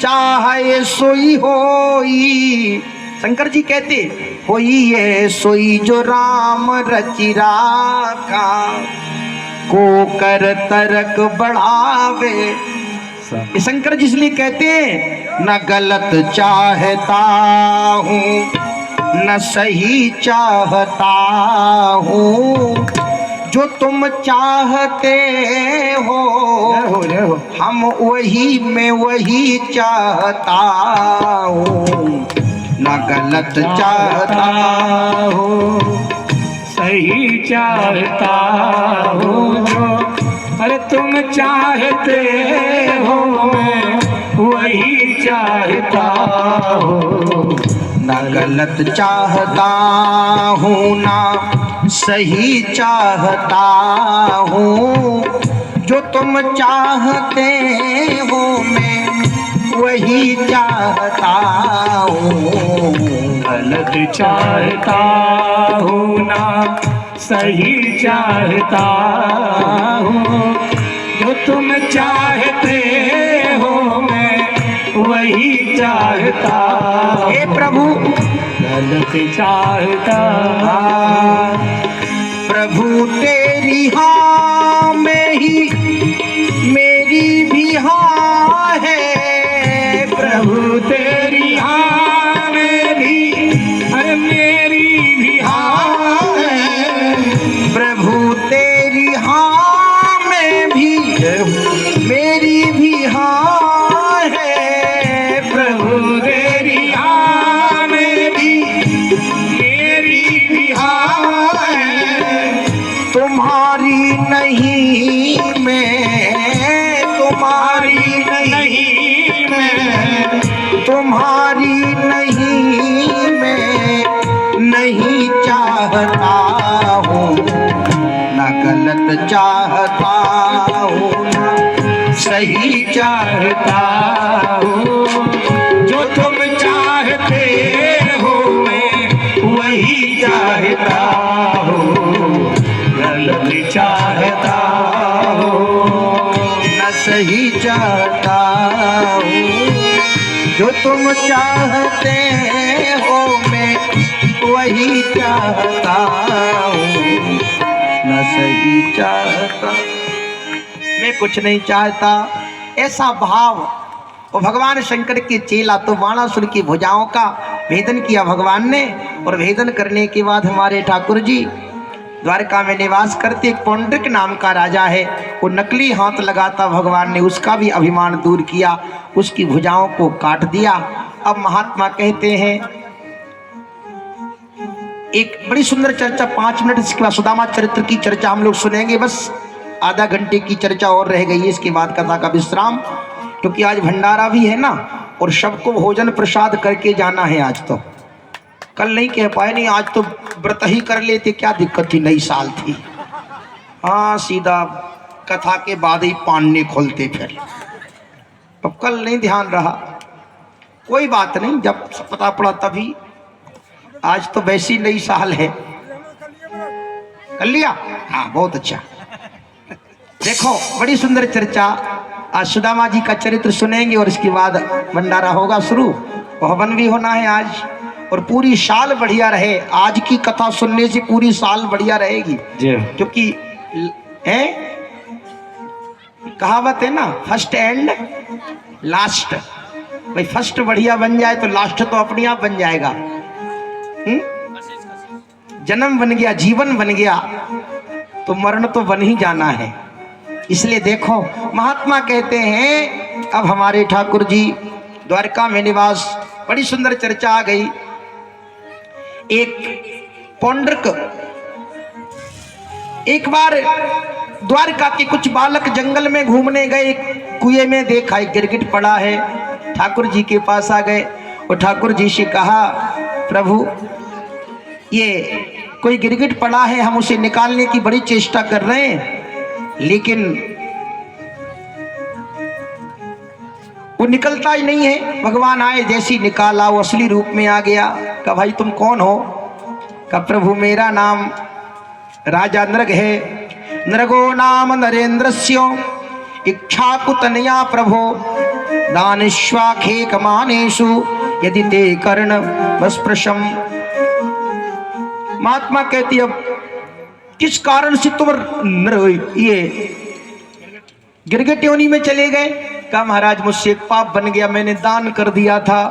चाहे सोई होई। शंकर जी कहते होई ये सोई जो राम रचि राखा, को कर तरक बढ़ावे। ये शंकर जी इसलिए कहते हैं न गलत चाहता हूँ न सही चाहता हूँ, जो तुम चाहते हो हम वही मैं वही चाहता हूँ, न गलत चाहता हूँ, सही चाहता हूँ। जो अरे तुम चाहते हो मैं वही चाहता हूँ, न गलत चाहता हूँ ना सही चाहता हूँ। जो तुम चाहते हो मैं वही चाहता हूँ, गलत चाहता हूँ ना सही चाहता हूँ। जो तुम चाहते हो मैं वही चाहता हूँ। हे प्रभु गलत चाहता प्रभु तेरी हाँ में ही मेरी भी हाँ है। प्रभु तेरी हाँ में भी अरे मेरी भी हाँ है। प्रभु तेरी हाँ में भी मेरी भी हाँ है। प्रभु तेरी हाँ में भी मेरी भी हाँ है। तुम्हारी नहीं मैं तुम्हारी नहीं मैं तुम्हारी नहीं मैं नहीं चाहता हूँ, न गलत चाहता हूँ न सही चाहता हूँ। जो तुम चाहते हो मैं वही चाहता हूँ, गलत चाहता हूँ, न सही चाहता हूँ। जो तुम चाहते हो मैं वही चाहता हूँ, न सही चाहता। मैं कुछ नहीं चाहता, ऐसा भाव। और भगवान शंकर के चेला तो बाणासुर की भुजाओं का भेदन किया भगवान ने, और भेदन करने के बाद हमारे ठाकुर जी द्वारका में निवास करते। एक पौंड्रिक नाम का राजा है, वो नकली हाथ लगाता, भगवान ने उसका भी अभिमान दूर किया, उसकी भुजाओं को काट दिया। अब महात्मा कहते हैं, एक बड़ी सुंदर चर्चा 5 मिनट, इसके बाद सुदामा चरित्र की चर्चा हम लोग सुनेंगे। बस आधा घंटे की चर्चा और रह गई है, इसके बाद कथा का विश्राम, क्योंकि आज भंडारा भी है ना, और सबको भोजन प्रसाद करके जाना है। आज तो कल नहीं कह पाए, नहीं आज तो व्रत ही कर लेते, क्या दिक्कत थी, नई साल थी। हाँ सीधा कथा के बाद ही पानी खोलते फिर, अब कल नहीं ध्यान रहा, कोई बात नहीं, जब पता पड़ा तभी। आज तो वैसी नई साल है, कर लिया, हाँ बहुत अच्छा। देखो बड़ी सुंदर चर्चा, आज सुदामा जी का चरित्र सुनेंगे और इसके बाद भंडारा होगा शुरू। हवन भी होना है आज, और पूरी साल बढ़िया रहे। आज की कथा सुनने से पूरी साल बढ़िया रहेगी, क्योंकि है कहावत है ना, फर्स्ट एंड लास्ट। भाई फर्स्ट बढ़िया बन जाए तो लास्ट तो अपने आप बन जाएगा। जन्म बन गया, जीवन बन गया, तो मरण तो बन ही जाना है। इसलिए देखो महात्मा कहते हैं, अब हमारे ठाकुर जी द्वारका में निवास, बड़ी सुंदर चर्चा आ गई। एक पौंड्रक, एक बार द्वारका के कुछ बालक जंगल में घूमने गए, कुएं में देखा एक गिरगिट पड़ा है। ठाकुर जी के पास आ गए और ठाकुर जी से कहा, प्रभु ये कोई गिरगिट पड़ा है, हम उसे निकालने की बड़ी चेष्टा कर रहे हैं, लेकिन वो निकलता ही नहीं है। भगवान आए, जैसी निकाला वो असली रूप में आ गया। कहा भाई तुम कौन हो? कहा प्रभु मेरा नाम राजा नृग है, नृगो नाम नरेंद्रस्यो इच्छाकुतनया प्रभो दानश्वाखे कमानेषु यदि ते कर्ण वस्प्रशम। महात्मा कहती, अब किस कारण से तुम ये गिरगिट योनि में चले गए? कहा महाराज मुझसे एक पाप बन गया, मैंने दान कर दिया था,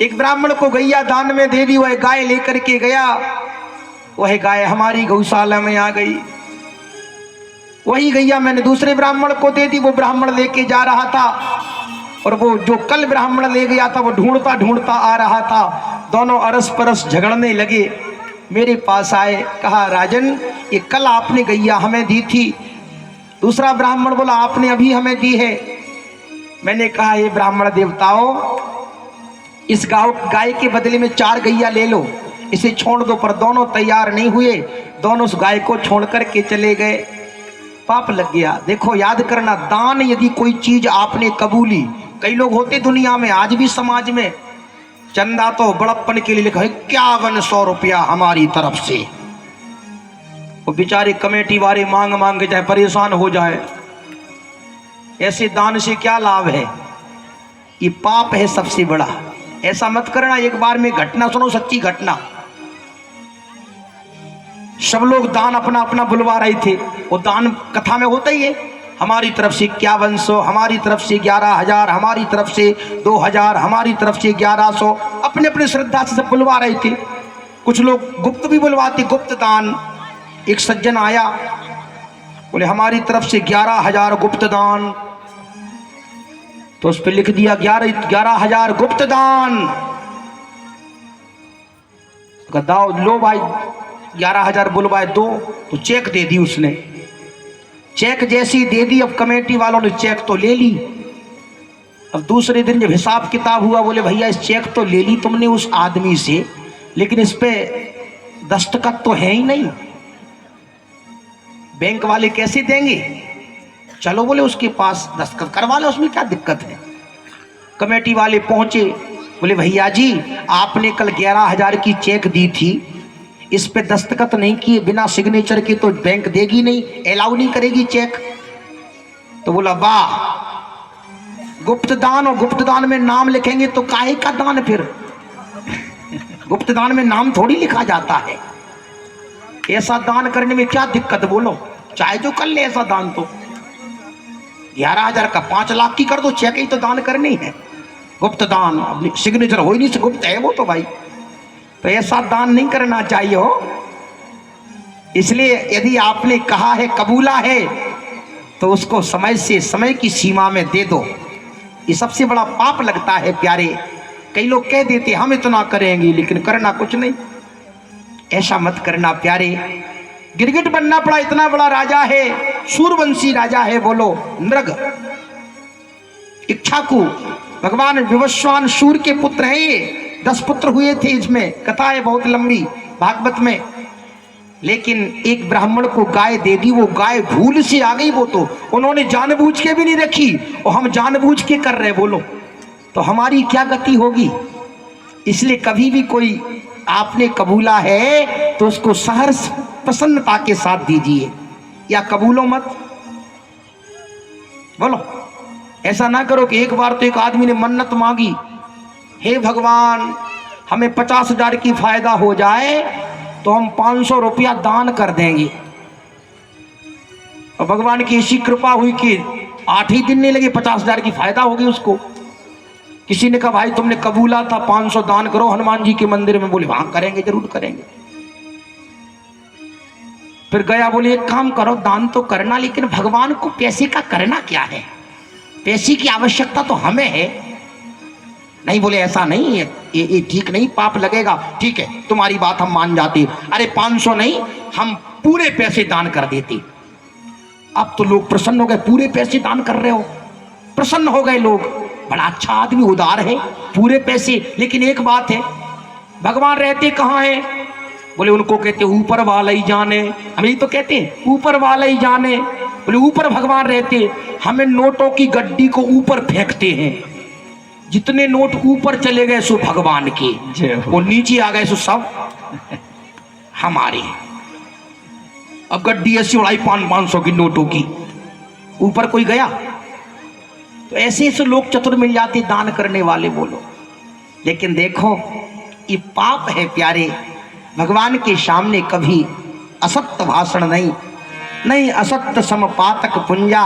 एक ब्राह्मण को गैया दान में दे दी, वह गाय लेकर के गया, वह गाय हमारी गौशाला में आ गई, वही गैया मैंने दूसरे ब्राह्मण को दे दी। वो ब्राह्मण लेके जा रहा था और वो जो कल ब्राह्मण ले गया था वो ढूंढता ढूंढता आ रहा था। दोनों अरस परस झगड़ने लगे। मेरे पास आए, कहा राजन ये कल आपने गैया हमें दी थी। दूसरा ब्राह्मण बोला आपने अभी हमें दी है। मैंने कहा ये ब्राह्मण देवताओं, इस गाय के बदले में 4 गैया ले लो, इसे छोड़ दो। पर दोनों तैयार नहीं हुए, दोनों उस गाय को छोड़ करके चले गए। पाप लग गया। देखो याद करना, दान यदि कोई चीज आपने कबूली, कई लोग होते दुनिया में आज भी समाज में, चंदा तो बड़प्पन के लिए लिखा है 5100 रुपया हमारी तरफ से। वो बेचारे कमेटी वाले मांग मांग के चाहे परेशान हो जाए। ऐसे दान से क्या लाभ है? ये पाप है सबसे बड़ा। ऐसा मत करना। एक बार में घटना सुनो, सच्ची घटना। सब लोग दान अपना अपना बुलवा रहे थे। वो दान कथा में होता ही है, हमारी तरफ से 5100, हमारी तरफ से 11000, हमारी तरफ से 2000, हमारी तरफ से 1100, अपने अपने श्रद्धा से सब बुलवा रहे थे। कुछ लोग गुप्त भी बुलवाते, गुप्त दान। एक सज्जन आया, बोले हमारी तरफ से 11000 गुप्त दान। तो उस पर लिख दिया 11000 गुप्त दान। दाओ लो भाई 11000 बुलवाए दो। तो चेक दे दी उसने। चेक जैसी दे दी, अब कमेटी वालों ने चेक तो ले ली। अब दूसरे दिन जब हिसाब किताब हुआ, बोले भैया इस चेक तो ले ली तुमने उस आदमी से, लेकिन इस पे दस्तखत तो है ही नहीं, बैंक वाले कैसे देंगे? चलो बोले उसके पास दस्तखत करवा लो, उसमें क्या दिक्कत है। कमेटी वाले पहुंचे, बोले भैया जी आपने कल 11000 की चेक दी थी, इस पे दस्तखत नहीं किए, बिना सिग्नेचर के तो बैंक देगी नहीं, अलाउ नहीं करेगी चेक। तो बोला वाह, गुप्त दान, और गुप्त दान में नाम लिखेंगे तो काहे का दान फिर? गुप्त दान में नाम थोड़ी लिखा जाता है। ऐसा दान करने में क्या दिक्कत बोलो? चाहे जो कर ले ऐसा दान। तो 11000 का 5 लाख की कर दो, चेक ही तो दान करनी है। गुप्त दान, अपनी सिग्नेचर हो ही नहीं, गुप्त है वो तो भाई। तो ऐसा दान नहीं करना चाहिए हो। इसलिए यदि आपने कहा है, कबूला है, तो उसको समय से, समय की सीमा में दे दो। ये सबसे बड़ा पाप लगता है प्यारे। कई लोग कह देते हम इतना करेंगे, लेकिन करना कुछ नहीं। ऐसा मत करना प्यारे। गिरगिट बनना पड़ा, इतना बड़ा राजा है, सूरवंशी राजा है। बोलो नृग, इक्ष्वाकु, भगवान विवस्वान सूर के पुत्र हैं ये। 10 पुत्र हुए थे। इसमें कथा है बहुत लंबी भागवत में। लेकिन एक ब्राह्मण को गाय दे दी, वो गाय भूल से आ गई। वो तो उन्होंने जानबूझ के भी नहीं रखी, और हम जानबूझ के कर रहे। बोलो तो हमारी क्या गति होगी? इसलिए कभी भी कोई आपने कबूला है तो उसको सहर्ष प्रसन्नता के साथ दीजिए, या कबूलो मत। बोलो ऐसा ना करो कि एक बार तो एक आदमी ने मन्नत मांगी, हे भगवान हमें 50,000 की फायदा हो जाए तो हम 500 रुपया दान कर देंगे। और भगवान की ऐसी कृपा हुई कि 8 ही दिन नहीं लगे 50,000 की फायदा हो गई उसको। किसी ने कहा भाई तुमने कबूला था 500 दान करो हनुमान जी के मंदिर में। बोले हाँ करेंगे, जरूर करेंगे। फिर गया, बोले एक काम करो, दान तो करना, लेकिन भगवान को पैसे का करना क्या है? पैसे की आवश्यकता तो हमें है। नहीं, बोले ऐसा नहीं है, ये ठीक नहीं, पाप लगेगा। ठीक है तुम्हारी बात हम मान जाते, अरे 500 नहीं, हम पूरे पैसे दान कर देते। अब तो लोग प्रसन्न हो गए, पूरे पैसे दान कर रहे हो, प्रसन्न हो गए लोग। बड़ा अच्छा आदमी, उदार है, पूरे पैसे। लेकिन एक बात है, भगवान रहते कहाँ हैं? बोले उनको कहते ऊपर वाला ही जाने। हम यही तो कहते हैं, ऊपर वाला ही जाने। बोले ऊपर भगवान रहते, हमें नोटों की गड्डी को ऊपर फेंकते हैं। जितने नोट ऊपर चले गए सो भगवान के, वो नीचे आ गए सो सब हमारे। अब गड्डी ऐसी उड़ाई 500 की नोटों की, ऊपर कोई गया। तो ऐसे ऐसे लोग चतुर मिल जाते दान करने वाले। बोलो लेकिन देखो ये पाप है प्यारे। भगवान के सामने कभी असत्य भाषण नहीं, नहीं असत्य समपातक पुंजा।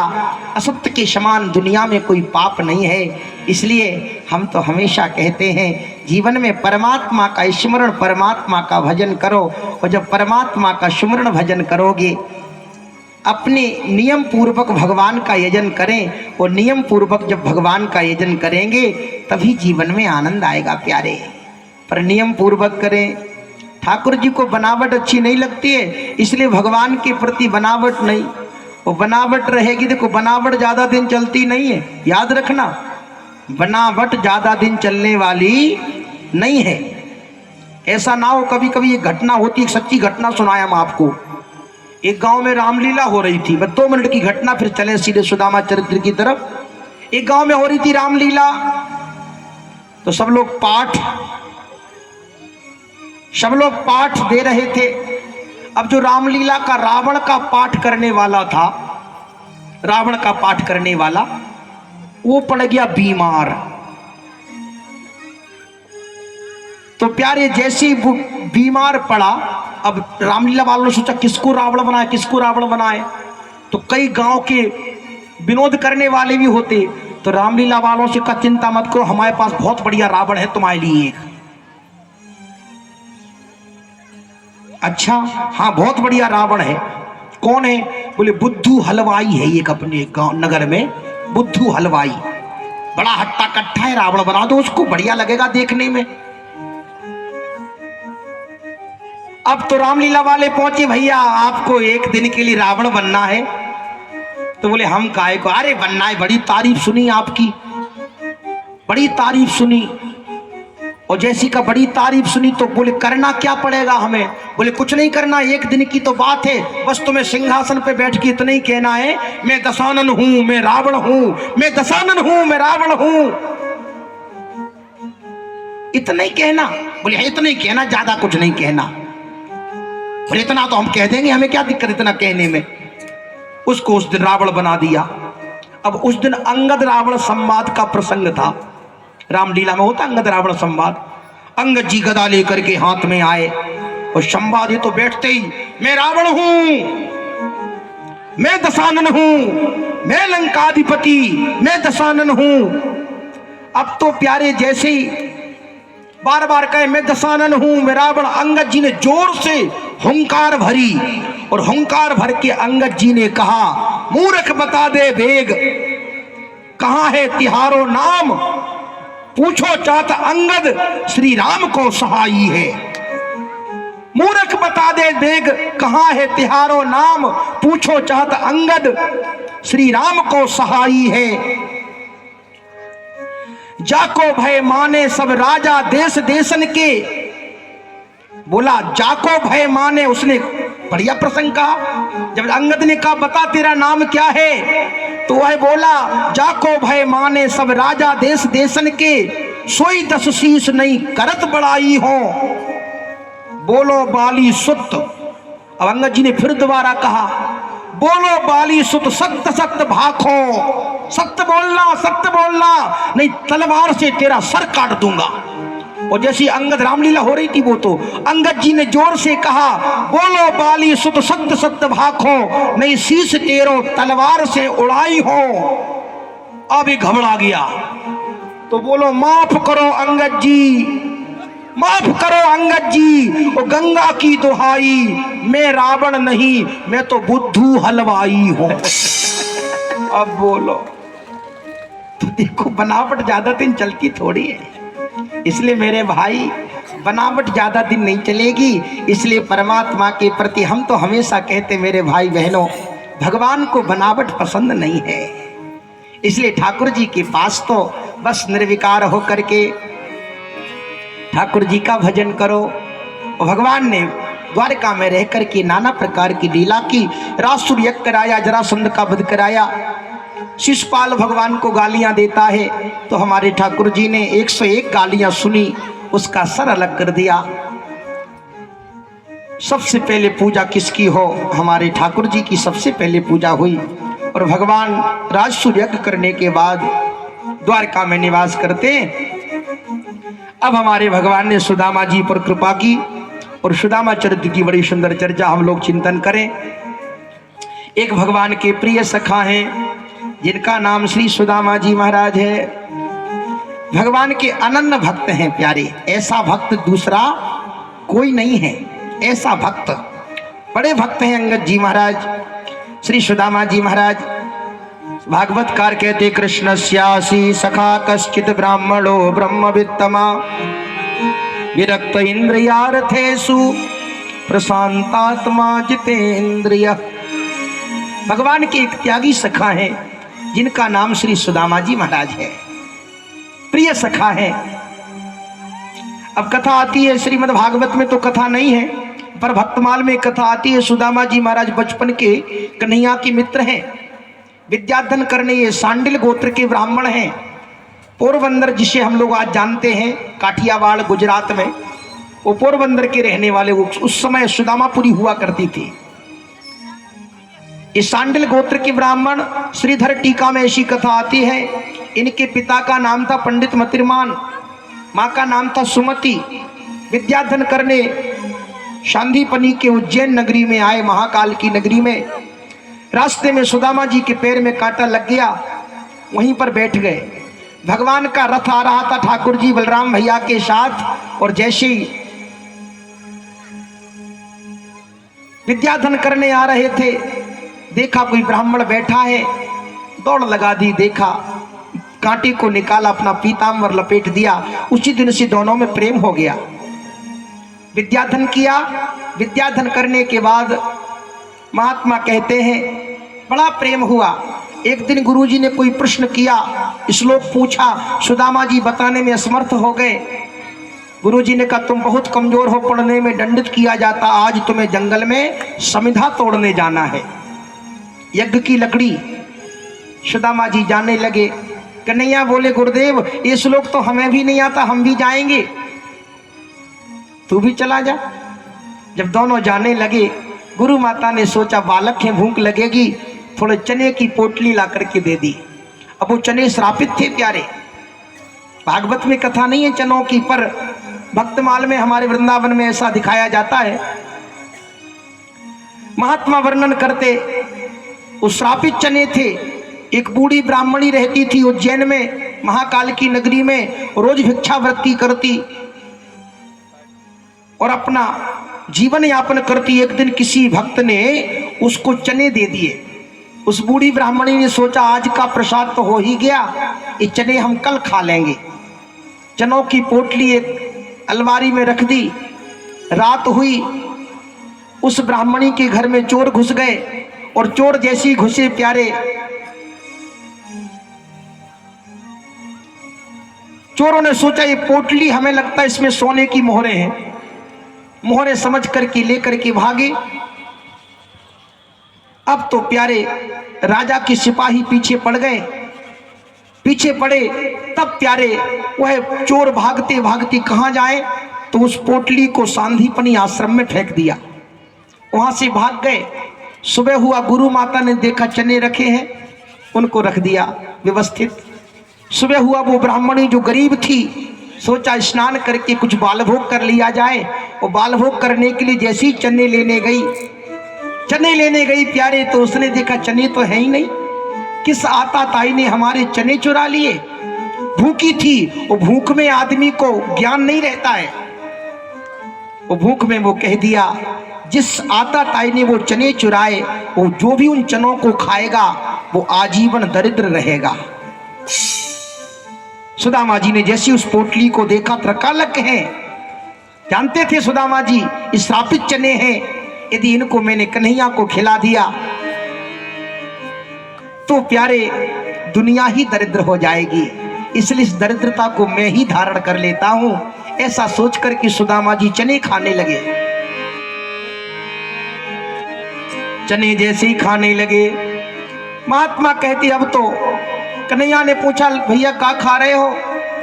असत्य के समान दुनिया में कोई पाप नहीं है। इसलिए हम तो हमेशा कहते हैं जीवन में परमात्मा का स्मरण, परमात्मा का भजन करो। और जब परमात्मा का स्मरण भजन करोगे अपने नियम पूर्वक भगवान का यजन करें, और नियम पूर्वक जब भगवान का यजन करेंगे तभी जीवन में आनंद आएगा प्यारे। पर नियम पूर्वक करें। ठाकुर जी को बनावट अच्छी नहीं लगती है, इसलिए भगवान के प्रति बनावट नहीं। वो बनावट रहेगी, देखो बनावट ज्यादा दिन चलती नहीं है, याद रखना, बनावट ज्यादा दिन चलने वाली नहीं है। ऐसा ना हो, कभी कभी एक घटना होती है, एक सच्ची घटना सुनाया मैं आपको। एक गांव में रामलीला हो रही थी, बस 2 मिनट की घटना, फिर चलें सीधे सुदामा चरित्र की तरफ। एक गांव में हो रही थी रामलीला, तो सब लोग पाठ दे रहे थे। अब जो रामलीला का रावण का पाठ करने वाला था, रावण का पाठ करने वाला, वो पड़ गया बीमार। तो प्यारे जैसे ही वो बीमार पड़ा, अब रामलीला वालों ने सोचा किसको रावण बनाए, किसको रावण बनाए। तो कई गांव के विनोद करने वाले भी होते, तो रामलीला वालों से कहा चिंता मत करो, हमारे पास बहुत बढ़िया रावण है तुम्हारे लिए एक। अच्छा हाँ, बहुत बढ़िया रावण है। कौन है? बोले बुद्धू हलवाई है एक अपने गांव नगर में, बुद्धू हलवाई, बड़ा हट्टा कट्टा है, रावण बना दो उसको, बढ़िया लगेगा देखने में। अब तो रामलीला वाले पहुंचे, भैया आपको एक दिन के लिए रावण बनना है। तो बोले हम काहे को, अरे बनना है, बड़ी तारीफ सुनी आपकी, बड़ी तारीफ सुनी। और जैसी का बड़ी तारीफ सुनी तो बोले करना क्या पड़ेगा हमें? बोले कुछ नहीं करना, एक दिन की तो बात है, बस तुम्हें सिंहासन पे बैठ के इतना ही कहना है, मैं दशानन हूं, मैं रावण हूं, मैं दशानन हूं, मैं रावण हूं, इतना ही कहना। बोले इतना ही कहना, ज्यादा कुछ नहीं कहना। बोले इतना तो हम कह देंगे, हमें क्या दिक्कत इतना कहने में। उसको उस दिन रावण बना दिया। अब उस दिन अंगद रावण संवाद का प्रसंग था, रामलीला में होता अंगद रावण संवाद। अंगद जी गदा लेकर के हाथ में आए और संवाद ही तो बैठते ही, मैं रावण हूं, मैं दशानन हूं, मैं लंकाधिपति, मैं दशानन हूं। अब तो प्यारे जैसे ही बार बार कहे मैं दशानन हूं, मैं रावण, अंगद जी ने जोर से हुंकार भरी, और हुंकार भर के अंगद जी ने कहा, मूर्ख बता दे वेग, कहां है तिहारो नाम, पूछो चाहत अंगद श्री राम को सहाई है। मूर्ख बता दे वेग, कहां है तिहारो नाम, पूछो चाहत अंगद श्री राम को सहाई है। जाको भय माने सब राजा देश देशन के, बोला जाको भय माने, उसने बढ़िया प्रसंग कहा। जब अंगद ने कहा बता तेरा नाम क्या है, तो वह बोला जाको भय माने सब राजा देश देशन के, सोई 10 शीश नहीं करत बड़ाई हो, बोलो बाली सुत। अब अंगद जी ने फिर दोबारा कहा, बोलो बाली सुत सत्य सत्य भाखो, सत्य बोलना, नहीं तलवार से तेरा सर काट दूंगा। और जैसी अंगद रामलीला हो रही थी, वो तो अंगद जी ने जोर से कहा, बोलो बाली सुत सत्य सत्य भाखो, नहीं शीश तेरो तलवार से उड़ाई हो। अब ये घबरा गया, तो बोलो माफ करो अंगद जी, माफ करो अंगद जी, वो गंगा की दुहाई, मैं रावण नहीं, मैं तो बुद्धू हलवाई हूं। अब बोलो, तो देखो बनावट ज्यादा दिन चलती थोड़ी है, इसलिए मेरे भाई बनावट ज्यादा दिन नहीं चलेगी। इसलिए परमात्मा के प्रति हम तो हमेशा कहते मेरे भाई बहनों, भगवान को बनावट पसंद नहीं है। इसलिए ठाकुर जी के पास तो बस निर्विकार होकर के ठाकुर जी का भजन करो। और भगवान ने द्वारका में रह करके नाना प्रकार की लीला की, रासुर यज्ञ कराया, जरासंध का वध कराया। शिशुपाल भगवान को गालियां देता है, तो हमारे ठाकुर जी ने 101 गालियां सुनी, उसका सर अलग कर दिया। सबसे पहले पूजा किसकी हो? हमारे ठाकुर जी की सबसे पहले पूजा हुई। और भगवान राजसूय यज्ञ करने के बाद द्वारका में निवास करते। अब हमारे भगवान ने सुदामा जी पर कृपा की, और सुदामा चरित्र की बड़ी सुंदर चर्चा हम लोग चिंतन करें। एक भगवान के प्रिय सखा हैं, जिनका नाम श्री सुदामा जी महाराज है। भगवान के अनन्य भक्त हैं प्यारे, ऐसा भक्त दूसरा कोई नहीं है। ऐसा भक्त, बड़े भक्त हैं अंगद जी महाराज। श्री सुदामा जी महाराज भागवतकार कहते कृष्णस्यासि सखा कश्चित् ब्राह्मणो ब्रह्मवित्तमा विरक्त इंद्रियार्थेषु प्रशांतात्मा जितेंद्रिय। भगवान के एक त्यागी सखा हैं जिनका नाम श्री सुदामा जी महाराज है, प्रिय सखा है। अब कथा आती है श्रीमद् भागवत में, तो कथा नहीं है, पर भक्तमाल में कथा आती है। सुदामा जी महाराज बचपन के कन्हैया के मित्र हैं, विद्याधन करने ये सांडिल गोत्र के ब्राह्मण हैं। पोरबंदर जिसे हम लोग आज जानते हैं काठियावाड़ गुजरात में, वो पोरबंदर के रहने वाले उस समय सुदामापुरी हुआ करती थी। इस सांडिल गोत्र के ब्राह्मण श्रीधर टीका में ऐसी कथा आती है, इनके पिता का नाम था पंडित मतिरमान, माँ का नाम था सुमति। विद्याधन करने शांतिपनी के उज्जैन नगरी में आए, महाकाल की नगरी में। रास्ते में सुदामा जी के पैर में कांटा लग गया, वहीं पर बैठ गए। भगवान का रथ आ रहा था ठाकुर जी बलराम भैया के साथ, और जैसे ही विद्याधन करने आ रहे थे, देखा कोई ब्राह्मण बैठा है, दौड़ लगा दी, देखा कांटे को निकाला, अपना पीताम्बर लपेट दिया। उसी दिन से दोनों में प्रेम हो गया। विद्याधन किया, विद्याधन करने के बाद महात्मा कहते हैं बड़ा प्रेम हुआ। एक दिन गुरुजी ने कोई प्रश्न किया, श्लोक पूछा, सुदामा जी बताने में असमर्थ हो गए। गुरुजी ने कहा तुम बहुत कमजोर हो, पढ़ने में दंडित किया जाता, आज तुम्हें जंगल में समिधा तोड़ने जाना है, यज्ञ की लकड़ी। सुदामा जी जाने लगे। कन्हैया बोले गुरुदेव ये श्लोक तो हमें भी नहीं आता, हम भी जाएंगे, तू भी चला जा। जब दोनों जाने लगे, गुरु माता ने सोचा बालक है, भूख लगेगी, थोड़े चने की पोटली ला करके दे दी। अब वो चने श्रापित थे प्यारे, भागवत में कथा नहीं है चनों की, पर भक्तमाल में हमारे वृंदावन में ऐसा दिखाया जाता है। महात्मा वर्णन करते, वो श्रापित चने थे। एक बूढ़ी ब्राह्मणी रहती थी उज्जैन में, महाकाल की नगरी में, रोज भिक्षावृत्ति करती और अपना जीवन यापन करती। एक दिन किसी भक्त ने उसको चने दे दिए। उस बूढ़ी ब्राह्मणी ने सोचा आज का प्रसाद तो हो ही गया, ये चने हम कल खा लेंगे। चनों की पोटली एक अलमारी में रख दी। रात हुई, उस ब्राह्मणी के घर में चोर घुस गए, और चोर जैसे ही घुसे प्यारे, चोरों ने सोचा ये पोटली, हमें लगता है इसमें सोने की मोहरें हैं, मोहरें समझ करके लेकर के भागे। अब तो प्यारे राजा के सिपाही पीछे पड़ गए, पीछे पड़े, तब प्यारे वह चोर भागते भागते कहाँ जाए, तो उस पोटली को सांदीपनी आश्रम में फेंक दिया, वहां से भाग गए। सुबह हुआ, गुरु माता ने देखा चने रखे हैं, उनको रख दिया व्यवस्थित। सुबह हुआ, वो ब्राह्मणी जो गरीब थी, सोचा स्नान करके कुछ बाल भोग कर लिया जाए। वो बाल भोग करने के लिए जैसी चने लेने गई प्यारे, तो उसने देखा चने तो है ही नहीं, किस आता ताई ने हमारे चने चुरा लिए। भूखी थी, वो भूख में आदमी को ज्ञान नहीं रहता है, वो भूख में वो कह दिया जिस आता ताई ने वो चने चुराए, वो जो भी उन चनों को खाएगा वो आजीवन दरिद्र रहेगा। सुदामा जी ने जैसी उस पोटली को देखा, त्रकालक है, जानते थे सुदामा जी ये श्रापित चने हैं, यदि इनको मैंने कन्हैया को खिला दिया तो प्यारे दुनिया ही दरिद्र हो जाएगी, इसलिए इस दरिद्रता को मैं ही धारण कर लेता हूं। ऐसा सोचकर कि सुदामा जी चने खाने लगे। चने जैसे ही खाने लगे, महात्मा कहती अब तो, कन्हैया ने पूछा भैया क्या खा रहे हो?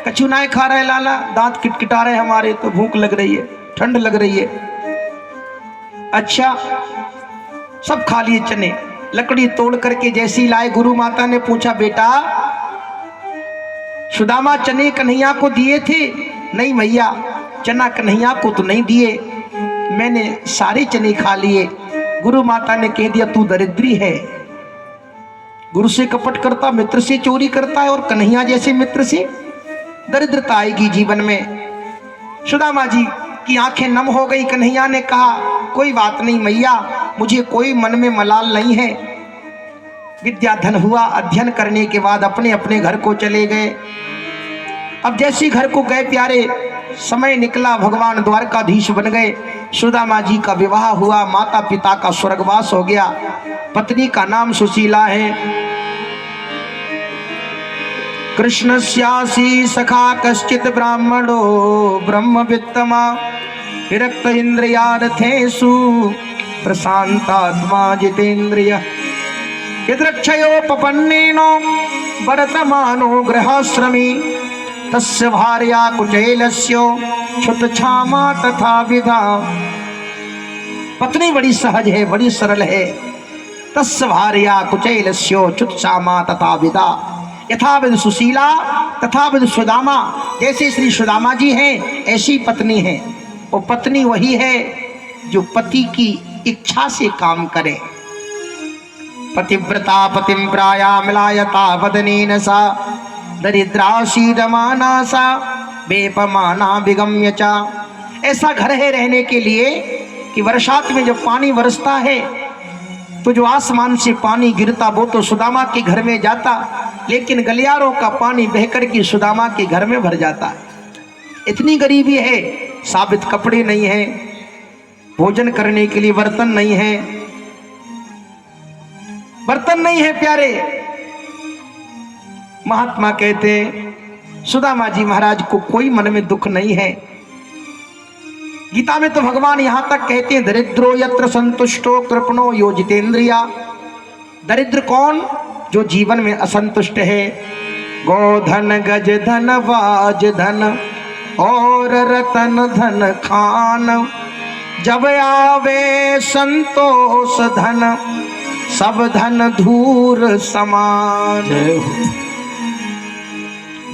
कछु ना खा रहे लाला, दांत किटकिटा रहे हमारे, तो भूख लग रही है, ठंड लग रही है। अच्छा, सब खा लिए चने। लकड़ी तोड़ करके जैसी लाए, गुरु माता ने पूछा बेटा सुदामा चने कन्हैया को दिए थे? नहीं भैया, चना कन्हैया को तो नहीं दिए, मैंने सारे चने खा लिए। गुरु माता ने कह दिया तू दरिद्री है, गुरु से कपट करता, मित्र से चोरी करता है, और कन्हैया जैसे मित्र से दरिद्रता आएगी जीवन में। सुदामा जी की आंखें नम हो गई। कन्हैया ने कहा कोई बात नहीं मैया, मुझे कोई मन में मलाल नहीं है, विद्याधन हुआ। अध्ययन करने के बाद अपने अपने घर को चले गए। अब जैसे घर को गए प्यारे, समय निकला, भगवान द्वारकाधीश बन गए। सुदामा जी का विवाह हुआ, माता पिता का स्वर्गवास हो गया। पत्नी का नाम सुशीला है। कृष्णस्यासी सखा कश्चित ब्राह्मणो ब्रह्मवित्तमा विरक्त इंद्रियार्थेषु प्रशांतात्मा जितेन्द्रिय यद्रक्षयोपपन्नेनो वर्तमानो गृहाश्रमी तस्य भार्या कुचेलस्यो क्षुतक्षामा तथा विधा। पत्नी बड़ी सहज है, बड़ी सरल है। तस्य भार्या कुचेलस्यो क्षुतक्षामा तथा विधा। यथाविध सुशीला तथाविध सुदामा। जैसे श्री सुदामा जी हैं ऐसी पत्नी है। वो पत्नी वही है जो पति की इच्छा से काम करे। पतिव्रता पतिं प्रायामलायता वदनेन सा दरिद्राशीदमाना सा बेपमाना विगम्य चा। ऐसा घर है रहने के लिए कि वर्षात में जब पानी बरसता है तो जो आसमान से पानी गिरता वो तो सुदामा के घर में जाता, लेकिन गलियारों का पानी बहकर के सुदामा के घर में भर जाता। इतनी गरीबी है, साबित कपड़े नहीं है, भोजन करने के लिए बर्तन नहीं है, बर्तन नहीं है प्यारे। महात्मा कहते सुदामा जी महाराज को कोई मन में दुख नहीं है। गीता में तो भगवान यहां तक कहते हैं दरिद्रो यत्र संतुष्टो कृपणो यो जितेंद्रिया। दरिद्र कौन? जो जीवन में असंतुष्ट है। गोधन गज धन वाज धन और रतन धन खान जब आवे संतोष धन सब धन धूर समान।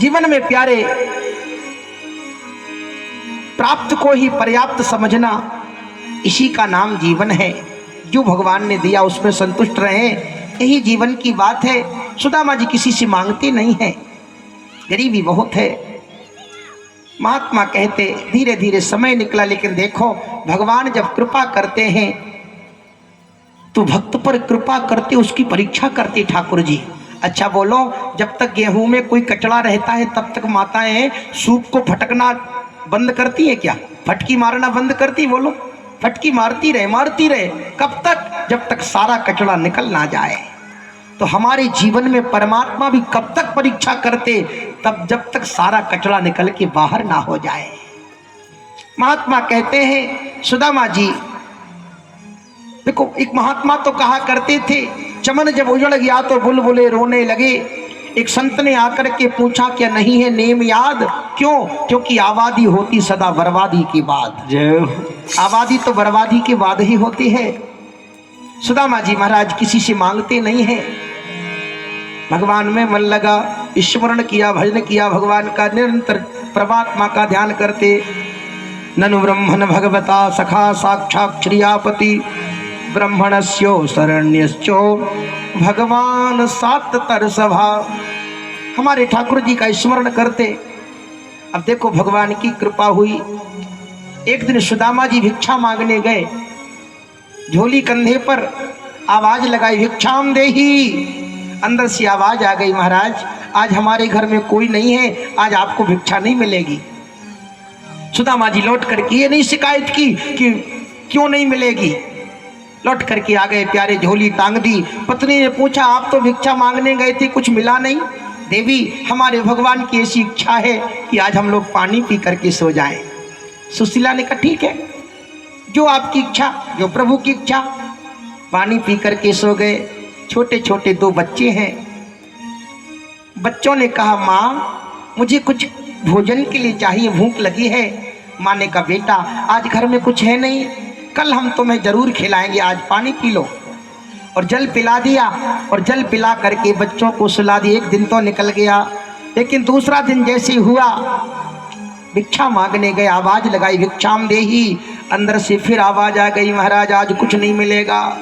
जीवन में प्यारे प्राप्त को ही पर्याप्त समझना, इसी का नाम जीवन है। जो भगवान ने दिया उसमें संतुष्ट रहे, यही जीवन की बात है। सुदामा जी किसी से मांगते नहीं है, गरीबी बहुत है। महात्मा कहते धीरे धीरे समय निकला, लेकिन देखो भगवान जब कृपा करते हैं तो भक्त पर कृपा करते, उसकी परीक्षा करते ठाकुर जी। अच्छा बोलो, जब तक गेहूं में कोई कचड़ा रहता है तब तक माताएं सूप को फटकना बंद करती है क्या? फटकी मारना बंद करती? बोलो, फटकी मारती रहे। कब तक? जब तक सारा कचड़ा निकल ना जाए। तो हमारे जीवन में परमात्मा भी कब तक परीक्षा करते? तब जब तक सारा कचड़ा निकल के बाहर ना हो जाए। महात्मा कहते हैं सुदामा जी, देखो एक महात्मा तो कहा करते थे चमन जब उजड़ गया तो बुलबुले रोने लगे। एक संत ने आकर के पूछा क्या नहीं है नेम याद? क्यों? क्योंकि आबादी होती सदा बर्बादी के बाद। आबादी तो बर्बादी के बाद ही होती है। सुदामा जी महाराज किसी से मांगते नहीं है, भगवान में मन लगा, स्मरण किया, भजन किया भगवान का, निरंतर परमात्मा का ध्यान करते। ननु ब्रह्मण भगवता सखा साक्षात् श्रियापति ब्रह्मणस्यो शरण्यश्चो भगवान सात तर सभा। हमारे ठाकुर जी का स्मरण करते। अब देखो भगवान की कृपा हुई। एक दिन सुदामा जी भिक्षा मांगने गए, झोली कंधे पर आवाज लगाई भिक्षाम देही। अंदर से आवाज आ गई महाराज आज हमारे घर में कोई नहीं है, आज आपको भिक्षा नहीं मिलेगी। सुदामा जी लौट करके ये नहीं शिकायत की कि क्यों नहीं मिलेगी, लौट करके आ गए प्यारे, झोली टांग दी। पत्नी ने पूछा आप तो भिक्षा मांगने गए थे, कुछ मिला नहीं? देवी हमारे भगवान की ऐसी इच्छा है कि आज हम लोग पानी पी करके सो जाएं। सुशीला ने कहा ठीक है, जो आपकी इच्छा, जो प्रभु की इच्छा। पानी पी करके सो गए। छोटे छोटे दो बच्चे हैं। बच्चों ने कहा माँ मुझे कुछ भोजन के लिए चाहिए, भूख लगी है। माँ ने कहा बेटा आज घर में कुछ है नहीं, कल हम तुम्हें जरूर खिलाएंगे, आज पानी पी लो। और जल पिला दिया, और जल पिला करके बच्चों को सुला दिया। एक दिन तो निकल गया, लेकिन दूसरा दिन जैसे हुआ भिक्षा मांगने गए, आवाज लगाई भिक्षाम देही। अंदर से फिर आवाज आ गई महाराज आज कुछ नहीं मिलेगा।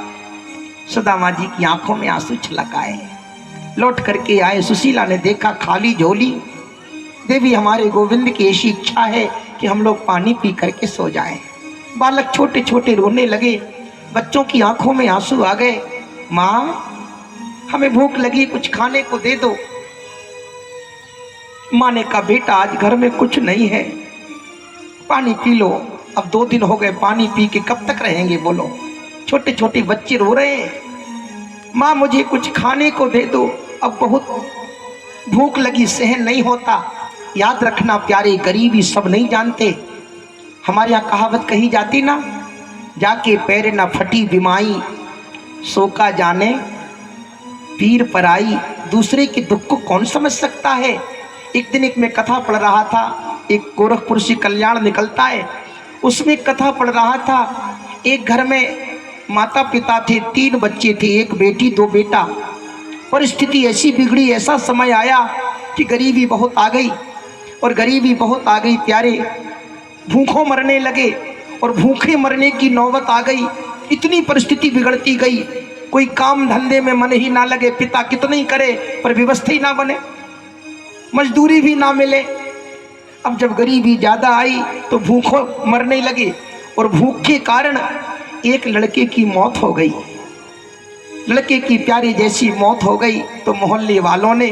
सुदामा जी की आंखों में आंसू छलक आए। लौट करके आए, सुशीला ने देखा खाली झोली। देवी हमारे गोविंद की ऐसी इच्छा है कि हम लोग पानी पी करके सो जाएं। बालक छोटे छोटे रोने लगे, बच्चों की आंखों में आंसू आ गए। माँ हमें भूख लगी, कुछ खाने को दे दो। माँ ने कहा बेटा आज घर में कुछ नहीं है, पानी पी लो। अब 2 दिन हो गए पानी पी के, कब तक रहेंगे बोलो। छोटे छोटे बच्चे रो रहे हैं, माँ मुझे कुछ खाने को दे दो, अब बहुत भूख लगी, सहन नहीं होता। याद रखना प्यारे, गरीबी सब नहीं जानते। हमारे यहाँ कहावत कही जाती ना, जाके पैर ना फटी बिमाई, सो का जाने पीर पराई। दूसरे के दुख को कौन समझ सकता है। एक दिन एक मैं कथा पढ़ रहा था, एक गोरखपुर से कल्याण निकलता है, उसमें कथा पढ़ रहा था। एक घर में माता पिता थे, 3 बच्चे थे, 1 बेटी 2 बेटा। परिस्थिति ऐसी बिगड़ी, ऐसा समय आया कि गरीबी बहुत आ गई, और गरीबी बहुत आ गई प्यारे, भूखों मरने लगे, और भूखे मरने की नौबत आ गई। इतनी परिस्थिति बिगड़ती गई, कोई काम धंधे में मन ही ना लगे, पिता कितना ही करे पर व्यवस्था ही ना बने, मजदूरी भी ना मिले। अब जब गरीबी ज़्यादा आई तो भूखों मरने लगे, और भूख के कारण एक लड़के की मौत हो गई। लड़के की प्यारी जैसी मौत हो गई तो मोहल्ले वालों ने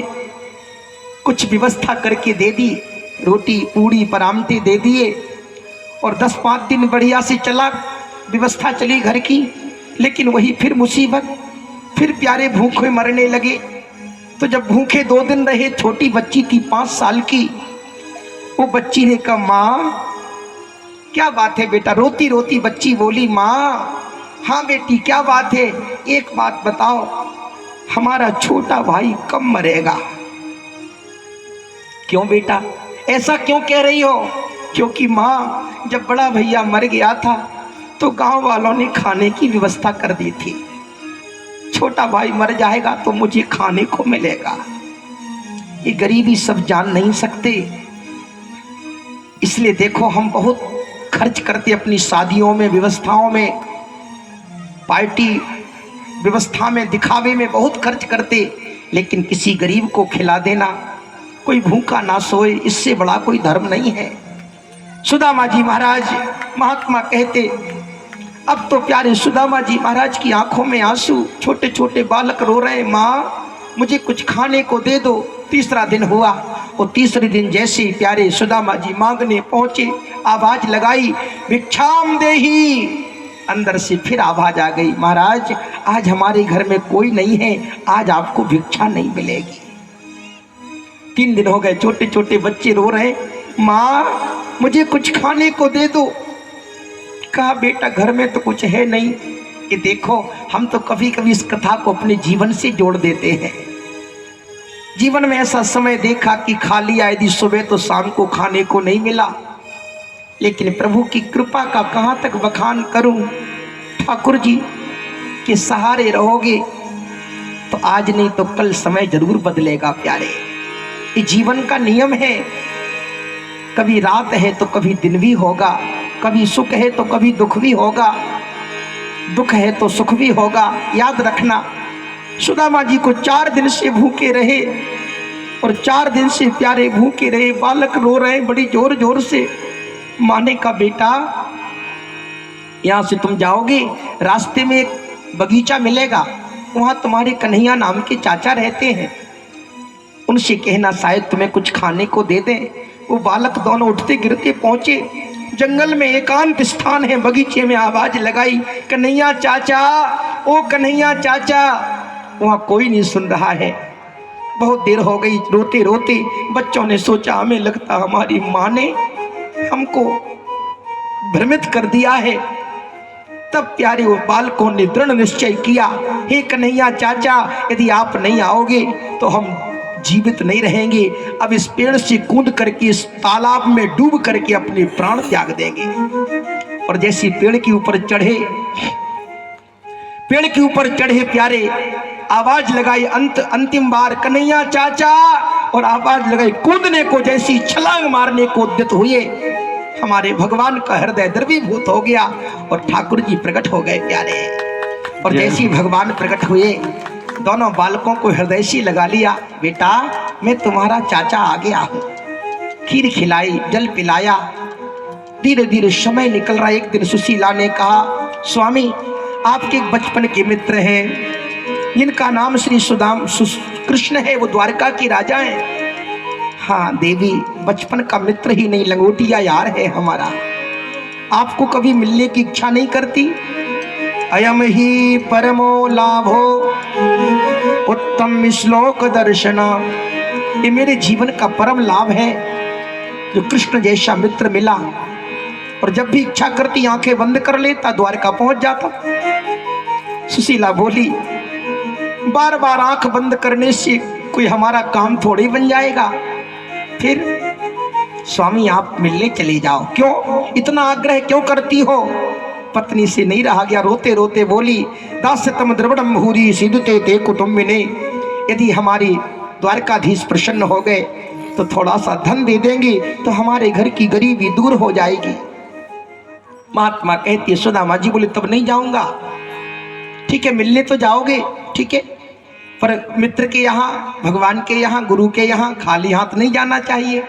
कुछ व्यवस्था करके दे दी, रोटी पूड़ी परामठे दे दिए, और 10-5 दिन बढ़िया से चला, व्यवस्था चली घर की। लेकिन वही फिर मुसीबत, फिर प्यारे भूखे मरने लगे। तो जब भूखे 2 दिन रहे, छोटी बच्ची थी 5 साल की, वो बच्ची ने कहा माँ क्या बात है बेटा। रोती रोती बच्ची बोली माँ हाँ बेटी क्या बात है, एक बात बताओ, हमारा छोटा भाई कब मरेगा। क्यों बेटा ऐसा क्यों कह रही हो। क्योंकि माँ जब बड़ा भैया मर गया था तो गांव वालों ने खाने की व्यवस्था कर दी थी, छोटा भाई मर जाएगा तो मुझे खाने को मिलेगा। ये गरीबी सब जान नहीं सकते, इसलिए देखो हम बहुत खर्च करते अपनी शादियों में, व्यवस्थाओं में, पार्टी व्यवस्था में, दिखावे में बहुत खर्च करते, लेकिन किसी गरीब को खिला देना, कोई भूखा ना सोए, इससे बड़ा कोई धर्म नहीं है। सुदामा जी महाराज महात्मा कहते, अब तो प्यारे सुदामा जी महाराज की आंखों में आंसू, छोटे छोटे बालक रो रहे, माँ मुझे कुछ खाने को दे दो। 3रा दिन हुआ, और 3रे दिन जैसे प्यारे सुदामा जी मांगने पहुंचे, आवाज लगाई भिक्षाम देही। अंदर से फिर आवाज आ गई, महाराज आज हमारे घर में कोई नहीं है, आज आपको भिक्षा नहीं मिलेगी। 3 दिन हो गए, छोटे छोटे बच्चे रो रहे, माँ मुझे कुछ खाने को दे दो। कहा बेटा घर में तो कुछ है नहीं। कि देखो हम तो कभी कभी इस कथा को अपने जीवन से जोड़ देते हैं। जीवन में ऐसा समय देखा कि खा लिया यदि सुबह तो शाम को खाने को नहीं मिला, लेकिन प्रभु की कृपा का कहाँ तक बखान करूं। ठाकुर जी के सहारे रहोगे तो आज नहीं तो कल समय जरूर बदलेगा प्यारे। ये जीवन का नियम है, कभी रात है तो कभी दिन भी होगा, कभी सुख है तो कभी दुख भी होगा, दुख है तो सुख भी होगा। याद रखना सुदामा जी को 4 दिन से भूखे रहे, और 4 दिन से प्यारे भूखे रहे, बालक रो रहे बड़ी जोर जोर से। माँ ने कहा बेटा यहाँ से तुम जाओगे, रास्ते में एक बगीचा मिलेगा, वहाँ तुम्हारे कन्हैया नाम के चाचा रहते हैं, उनसे कहना शायद तुम्हें कुछ खाने को दे दें। वो बालक दोनों उठते गिरते पहुँचे, जंगल में एकांत स्थान है, बगीचे में आवाज लगाई कन्हैया चाचा, ओ कन्हैया चाचा। वहाँ कोई नहीं सुन रहा है। बहुत देर हो गई, रोते रोते बच्चों ने सोचा हमें लगता हमारी माँ ने हमको भ्रमित कर दिया है। तब प्यारे वो बालकों ने दृढ़ निश्चय किया, हे कन्हैया चाचा यदि आप नहीं आओगे तो हम जीवित नहीं रहेंगे, अब इस पेड़ से कूद करके इस तालाब में डूब करके अपने प्राण त्याग देंगे। और जैसे पेड़ के ऊपर चढ़े प्यारे आवाज लगाई अंतिम बार कन्हैया चाचा, और आवाज लगाई कूदने को, जैसी छलांग मारने को उद्यत हुए, हमारे भगवान का हृदय द्रवीभूत हो गया और ठाकुर जी प्रकट हो गए प्यारे। और जैसे भगवान प्रकट हुए दोनों बालकों को हृदय से लगा लिया, बेटा मैं तुम्हारा चाचा आ गया हूँ। खीर खिलाई, जल पिलाया, धीरे धीरे समय निकल रहा। एक दिन सुशीला ने कहा स्वामी आपके बचपन के मित्र हैं, जिनका नाम श्री कृष्ण है, वो द्वारका की राजा है। हाँ देवी, बचपन का मित्र ही नहीं, लंगोटिया यार है हमारा। आपको कभी मिलने की इच्छा नहीं करती? अयम ही परमो लाभो उत्तम श्लोक दर्शना। ये मेरे जीवन का परम लाभ है, जो कृष्ण जैसा मित्र मिला। और जब भी इच्छा करती आंखें बंद कर लेता, द्वारका पहुंच जाता। सुशीला बोली, बार बार आंख बंद करने से कोई हमारा काम थोड़ी बन जाएगा। फिर स्वामी आप मिलने चले जाओ। क्यों इतना आग्रह क्यों करती हो? पत्नी से नहीं रहा गया, रोते रोते बोली, दास्यतम द्रविड़म भूरी सीधुते ते कुटुंबिने। यदि हमारी द्वारकाधीश प्रसन्न हो गए तो थोड़ा सा धन दे देंगे तो हमारे घर की गरीबी दूर हो जाएगी। महात्मा कहती है, सुदामा जी बोले, तब नहीं जाऊंगा। ठीक है, मिलने तो जाओगे, ठीक है, पर मित्र के यहाँ, भगवान के यहाँ, गुरु के यहाँ खाली हाथ नहीं जाना चाहिए।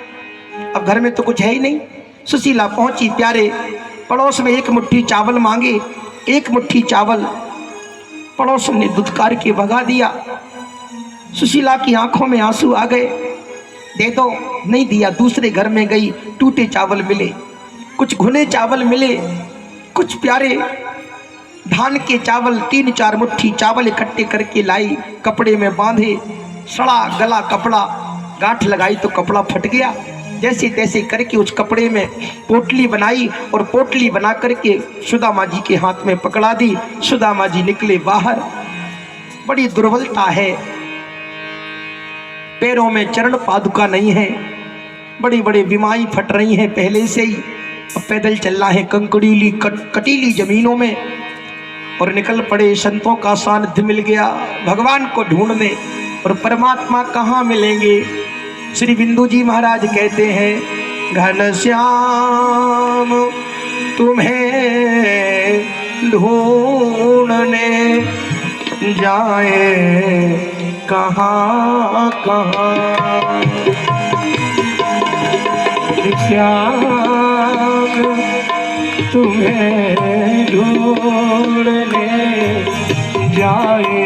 अब घर में तो कुछ है ही नहीं। सुशीला पहुंची, प्यारे पड़ोस में एक मुट्ठी चावल मांगे। एक मुट्ठी चावल पड़ोस ने दुत्कार के भगा दिया। सुशीला की आंखों में आंसू आ गए। दे दो, नहीं दिया। दूसरे घर में गई, टूटे चावल मिले, कुछ घुने चावल मिले, कुछ प्यारे धान के चावल, 3-4 मुट्ठी चावल इकट्ठे करके लाई, कपड़े में बांधे। सड़ा गला कपड़ा, गांठ लगाई तो कपड़ा फट गया। जैसे तैसे करके उस कपड़े में पोटली बनाई और पोटली बना करके सुदामा जी के हाथ में पकड़ा दी। सुदामा जी निकले बाहर। बड़ी दुर्बलता है, पैरों में चरण पादुका नहीं है, बड़ी बड़ी बीमारी फट रही हैं पहले से ही। अब पैदल चलना है कंकड़ीली कटीली जमीनों में, और निकल पड़े। संतों का सानिध्य मिल गया भगवान को ढूंढने। और परमात्मा कहाँ मिलेंगे? श्री बिंदु जी महाराज कहते हैं, घनश्याम तुम्हें ढूंढने जाए कहाँ कहाँ। श्याम तुम्हें ढूंढने जाए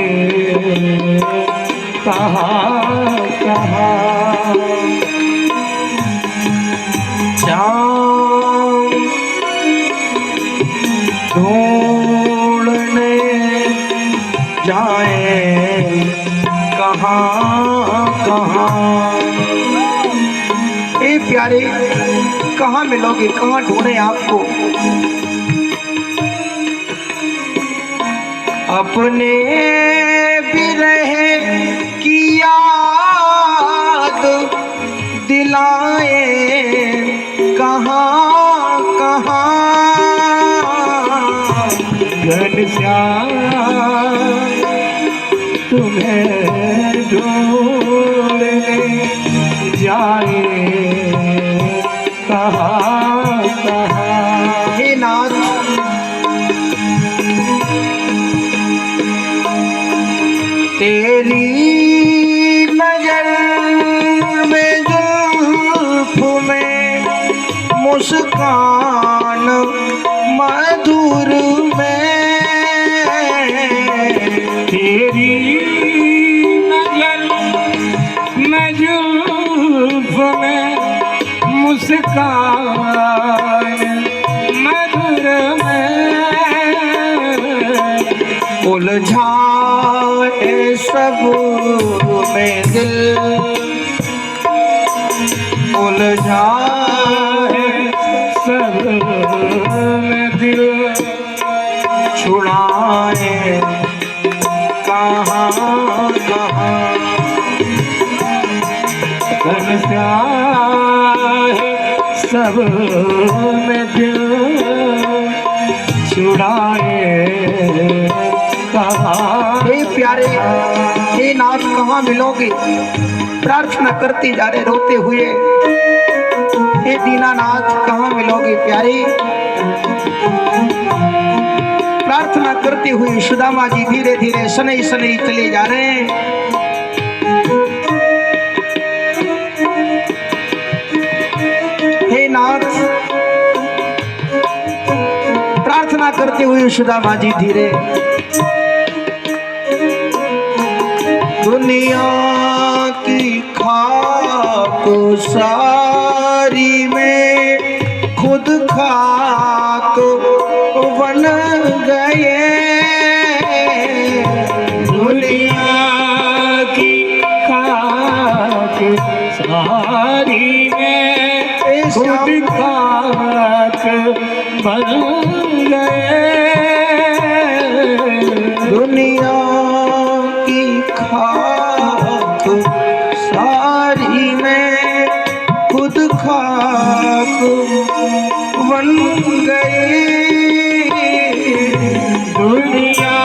कहाँ कहाँ। श्याम ढूंढने जाए कहाँ कहाँ। ए प्यारे, कहाँ मिलोगे, कहाँ ढूंढे आपको? अपने बिरह की याद दिलाए कहाँ कहाँ। घनश्याम तुम्हें ढूंढने जाए कहाँ कहाँ। हे नाथ, तेरी नजर में जुल्फ में मुस्कान मधुर में। तेरी नजर में जुल्फ में मुस्कान मधुर में। उलझाए सब में दिल, उलझाए सब में दिल। छुड़ाए कहाँ कहाँ। घनश्याम सब में दिल छुड़ाए कहाँ। हे प्यारे, हे नाथ, कहाँ मिलोगे? प्रार्थना करते जा रहे रोते हुए। हे दीनानाथ, कहाँ मिलोगे प्यारे? प्रार्थना करते हुए सुदामा जी धीरे धीरे सनई सनई चले जा रहे हैं। हे नाथ, प्रार्थना करते हुए सुदामा जी धीरे दुनिया की खाक सारी में खुद खाक बन गए। दुनिया की खाक सारी में खुद खाक बन गए। दुनिया की खाक सारी में खुद खाक बन गए। दुनिया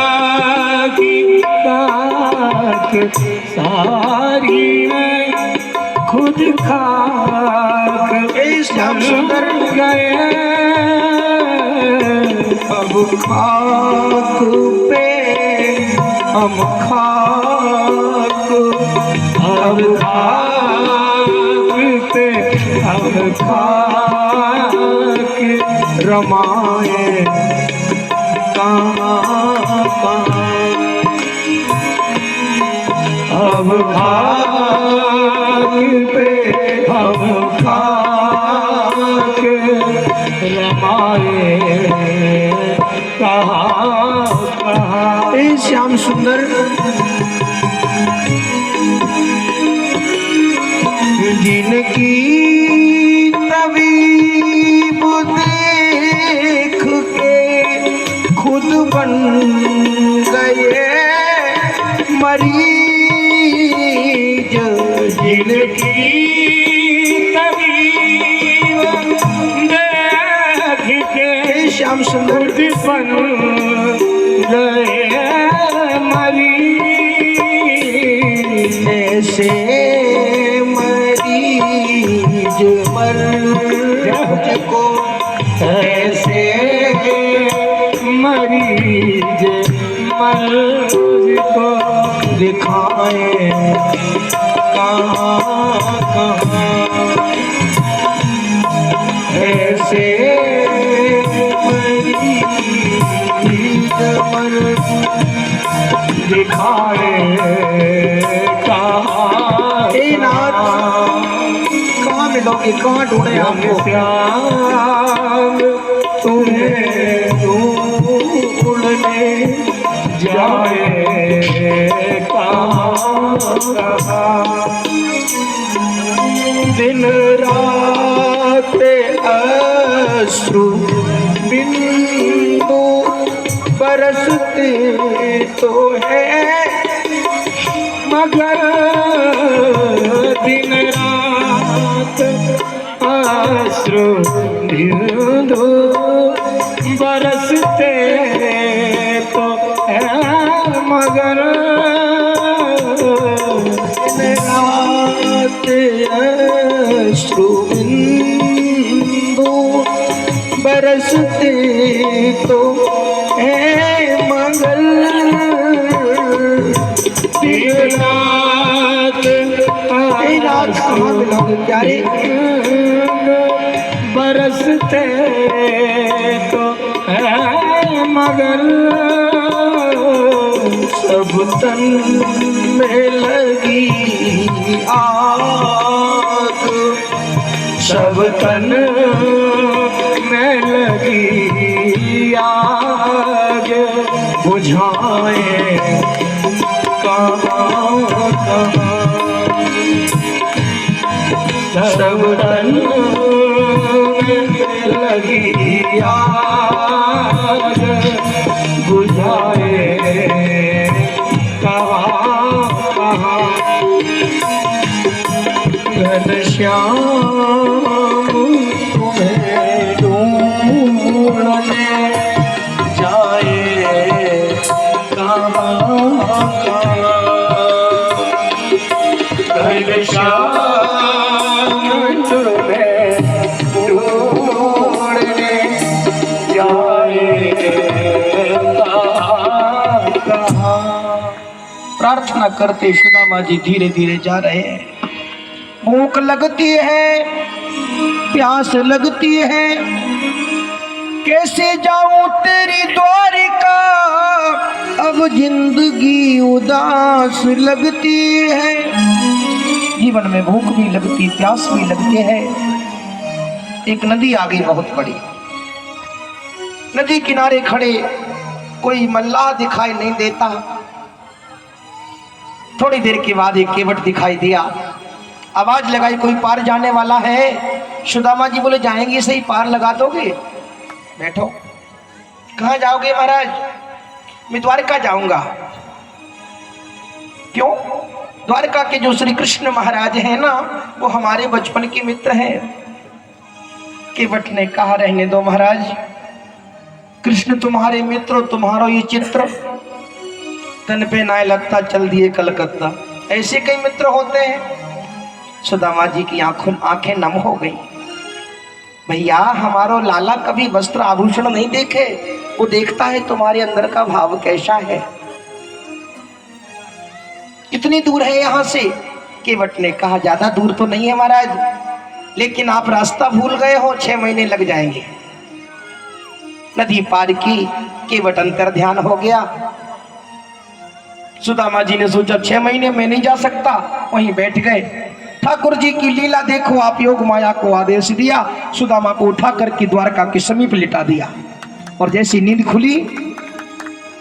की खाक सारी में खुद खाक श्याम सुंदर गए। अब खाक पे हम खाक, अब खाक पे हम खाक रमाए कहाँ कहाँ। अब खाक पे हम खाक रमाए कहाँ कहाँ। ए श्याम सुंदर जिनकी तबीब देख के खुद बन गए मरीज। जिनकी तबीब देख के श्याम सुंदर खुद बन गए मरीज। ऐसे मरीज मर्ज को, ऐसे मरीज मर्ज को दिखाए कहाँ कहाँ। ऐसे मरीज मर्ज दिखाए कहाँ ए नाथ, कहाँ मिलोगे, कहाँ ढूंढे आपको? श्याम तुम्हें ढूंढने जाए कहाँ कहाँ। दिन रात अश्रु बिंदु बरसते तो है मगर दिन रात अश्रु बिंदु बरसते तो है मगर दिन रात अश्रु बिंदु बरसते तो है मगर रात कहाँ मिलोगे प्यारे? बरसते तो है मगर सब तन में लगी आग, सब तन में लगी आग बुझाए कहाँ कहाँ। सब तन में लगी आग बुझाए कहाँ कहाँ। घनश्याम तुम्हें ढूंढने जाए कहाँ कहाँ। घनश्याम तुम्हें ढूंढने जाए कहाँ कहाँ। प्रार्थना करते सुदामा जी धीरे धीरे जा रहे हैं। भूख लगती है, प्यास लगती है, कैसे जाऊं तेरी द्वारिका, अब जिंदगी जिंदगी उदास लगती है, जीवन में भूख भी लगती, प्यास भी लगती है। एक नदी आ गई बहुत बड़ी, नदी किनारे खड़े कोई मल्लाह दिखाई नहीं देता। थोड़ी देर के बाद एक केवट दिखाई दिया, आवाज लगाई कोई पार जाने वाला है। सुदामा जी बोले जाएंगे सही, पार लगा दोगे? बैठो। कहाँ जाओगे महाराज? मैं द्वारका जाऊंगा। क्यों? द्वारका के जो श्री कृष्ण महाराज हैं ना, वो हमारे बचपन के मित्र हैं। केवट ने कहा रहने दो महाराज, कृष्ण तुम्हारे मित्र, तुम्हारा ये चित्र तन पे ना लगता, चल दिए कलकत्ता। ऐसे कई मित्र होते हैं। सुदामा जी की आंखें नम हो गई। भैया हमारो लाला कभी वस्त्र आभूषण नहीं देखे, वो देखता है तुम्हारे अंदर का भाव कैसा है। कितनी दूर है यहाँ से? केवट ने कहा ज्यादा दूर तो नहीं है महाराज, लेकिन आप रास्ता भूल गए हो, 6 महीने लग जाएंगे। नदी पार की, केवट अंतर ध्यान हो गया। सुदामा जी ने सोचा 6 महीने में नहीं जा सकता, वहीं बैठ गए। ठाकुर जी की लीला देखो आप, योग माया को आदेश दिया, सुदामा को उठा करके द्वारका के समीप लिटा दिया। और जैसी नींद खुली,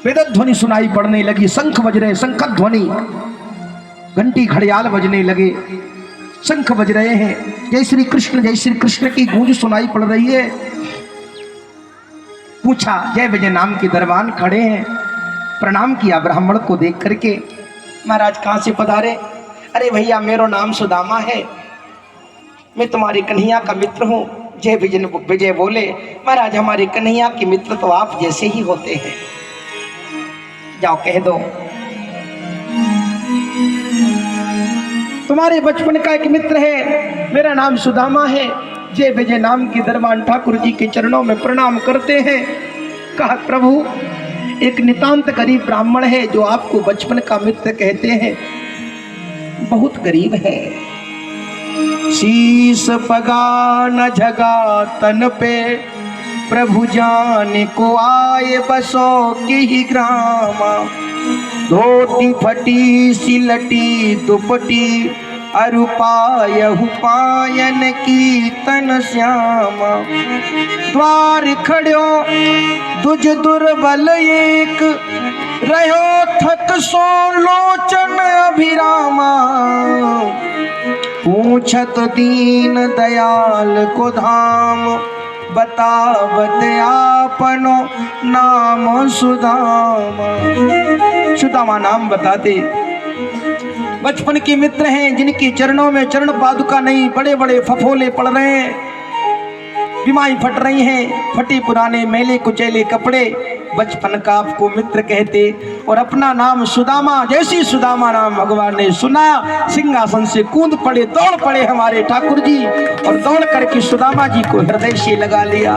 वेद ध्वनि सुनाई पड़ने लगी, शंख बज रहे, शंख ध्वनि, घंटी घड़ियाल बजने लगे, शंख बज रहे हैं, जय श्री कृष्ण की गूंज सुनाई पड़ रही है। पूछा, जय विजय नाम के दरबान खड़े हैं। प्रणाम किया ब्राह्मण को देख करके। महाराज कहाँ से पधारे? अरे भैया मेरा नाम सुदामा है, मैं तुम्हारे कन्हैया का मित्र हूँ। जय विजय बोले, महाराज हमारे कन्हैया के मित्र तो आप जैसे ही होते हैं, जाओ कह दो तुम्हारे बचपन का एक मित्र है, मेरा नाम सुदामा है। जय विजय नाम के दरबान ठाकुर जी के चरणों में प्रणाम करते हैं। कहा प्रभु एक नितांत गरीब ब्राह्मण है जो आपको बचपन का मित्र कहते हैं, बहुत गरीब है। शीश पगा न जगा तन पे, प्रभु जान को आए बसो की ही ग्रामा। धोती फटी सिलटी दुपटी, अरुपायहु पायन की तन श्यामा। द्वार खड़ो दुज दुर्बल एक, रहो थक सो लोचन अभिरामा। पूछत दीन दयाल को धाम, बतावत आपनो नाम सुदामा। सुदामा नाम बताते। बचपन के मित्र हैं जिनके चरणों में चरण पादुका नहीं, बड़े बड़े फफोले पड़ रहे हैं, बीमारी फट रही हैं, फटे पुराने मैले कुचैले कपड़े, बचपन का आपको मित्र कहते। और अपना नाम सुदामा, जैसी सुदामा नाम भगवान ने सुना, सिंहासन से कूद पड़े, दौड़ पड़े हमारे ठाकुर जी, और दौड़ करके सुदामा जी को हृदय से लगा लिया।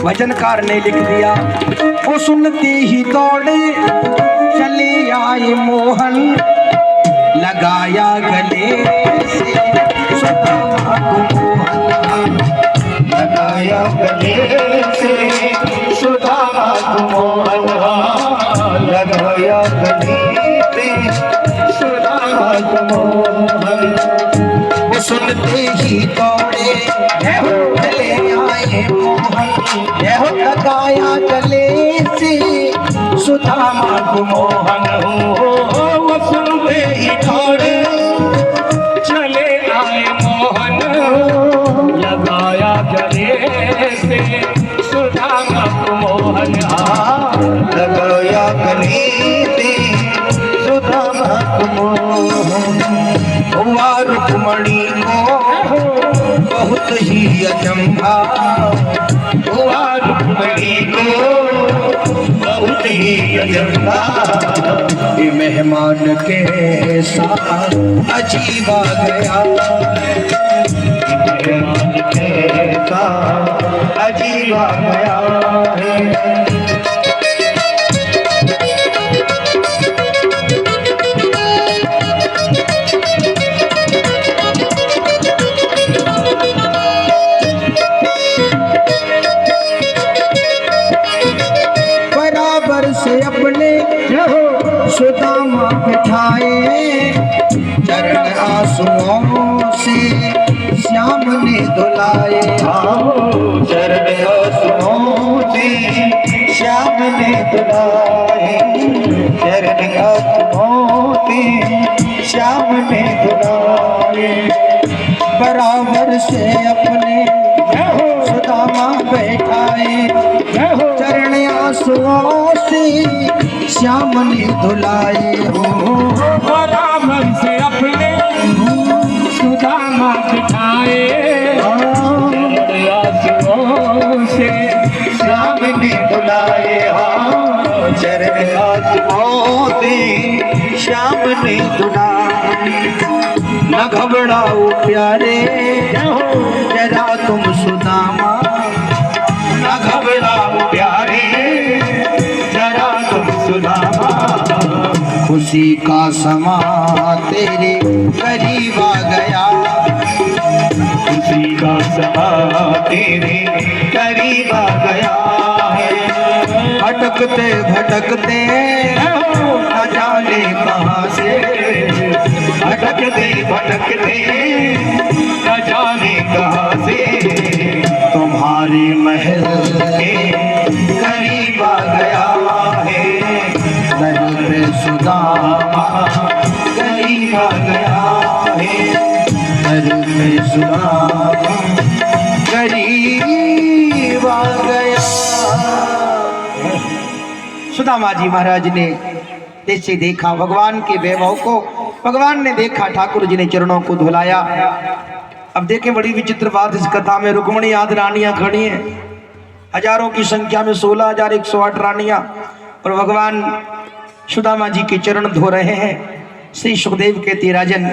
भजनकार ने लिख दिया, वो सुनते ही दौड़े चले आए मोहन, लगाया गले से सुदामा को मोहन। लगाया गले से सुदामा को मोहन, लगाया गले से सुदामा को मोहन। वो सुनते ही दौड़े चले आए मोहन, लगाया गले से सुदामा को मोहन। वो सुनते ही दौड़े चले आए मोहन, लगाया गले से सुदामा को मोहन। लगाया गले से सुदामा को मोहन। हुआ रुक्मणी को बहुत ही अचंभा, हुआ रुक्मणी को बहुत ही अचंभा। ये मेहमान के साथ अजीब आ गया, मेहमान के साथ अजीब आ गया है। से अपने सुदामा बिठाए चरण आंसुओं से श्याम ने धुलाए। चरण आंसुओं से श्याम ने धुलाए। चरण आंसुओं से श्याम ने धुलाए। बराबर से अपने सुदामा बैठाए चरण आंसुओं से श्याम ने धुलाए। बराबर से अपने सुदामा बिठाए आंसुओं से श्याम ने धुलाए। चरण आंसुओं से श्याम ने धुलाए। न घबराओ प्यारे जरा तुम सुदामा, न घबराओ प्यारे जरा तुम सुदामा। खुशी का समा तेरे करीब आ गया। खुशी का समा तेरे करीब आ गया है। भटकते भटकते न जाने कहाँ से, भटकते भटकते न जाने कहाँ से तुम्हारे महल के करीब आ गया है। दर पे सुदामा करीब आ गया है। दर पे सुदामा करीब आ गया। सुदामा जी महाराज ने जैसे देखा भगवान के वैभव को, भगवान ने देखा, ठाकुर जी ने चरणों को धुलाया। अब देखें बड़ी विचित्र बात इस कथा में, रुक्मणी आदि रानियां खड़ी हैं, हजारों की संख्या में 16,108 रानियां, और भगवान सुदामा जी के चरण धो रहे हैं। श्री सुखदेव कहते राजन,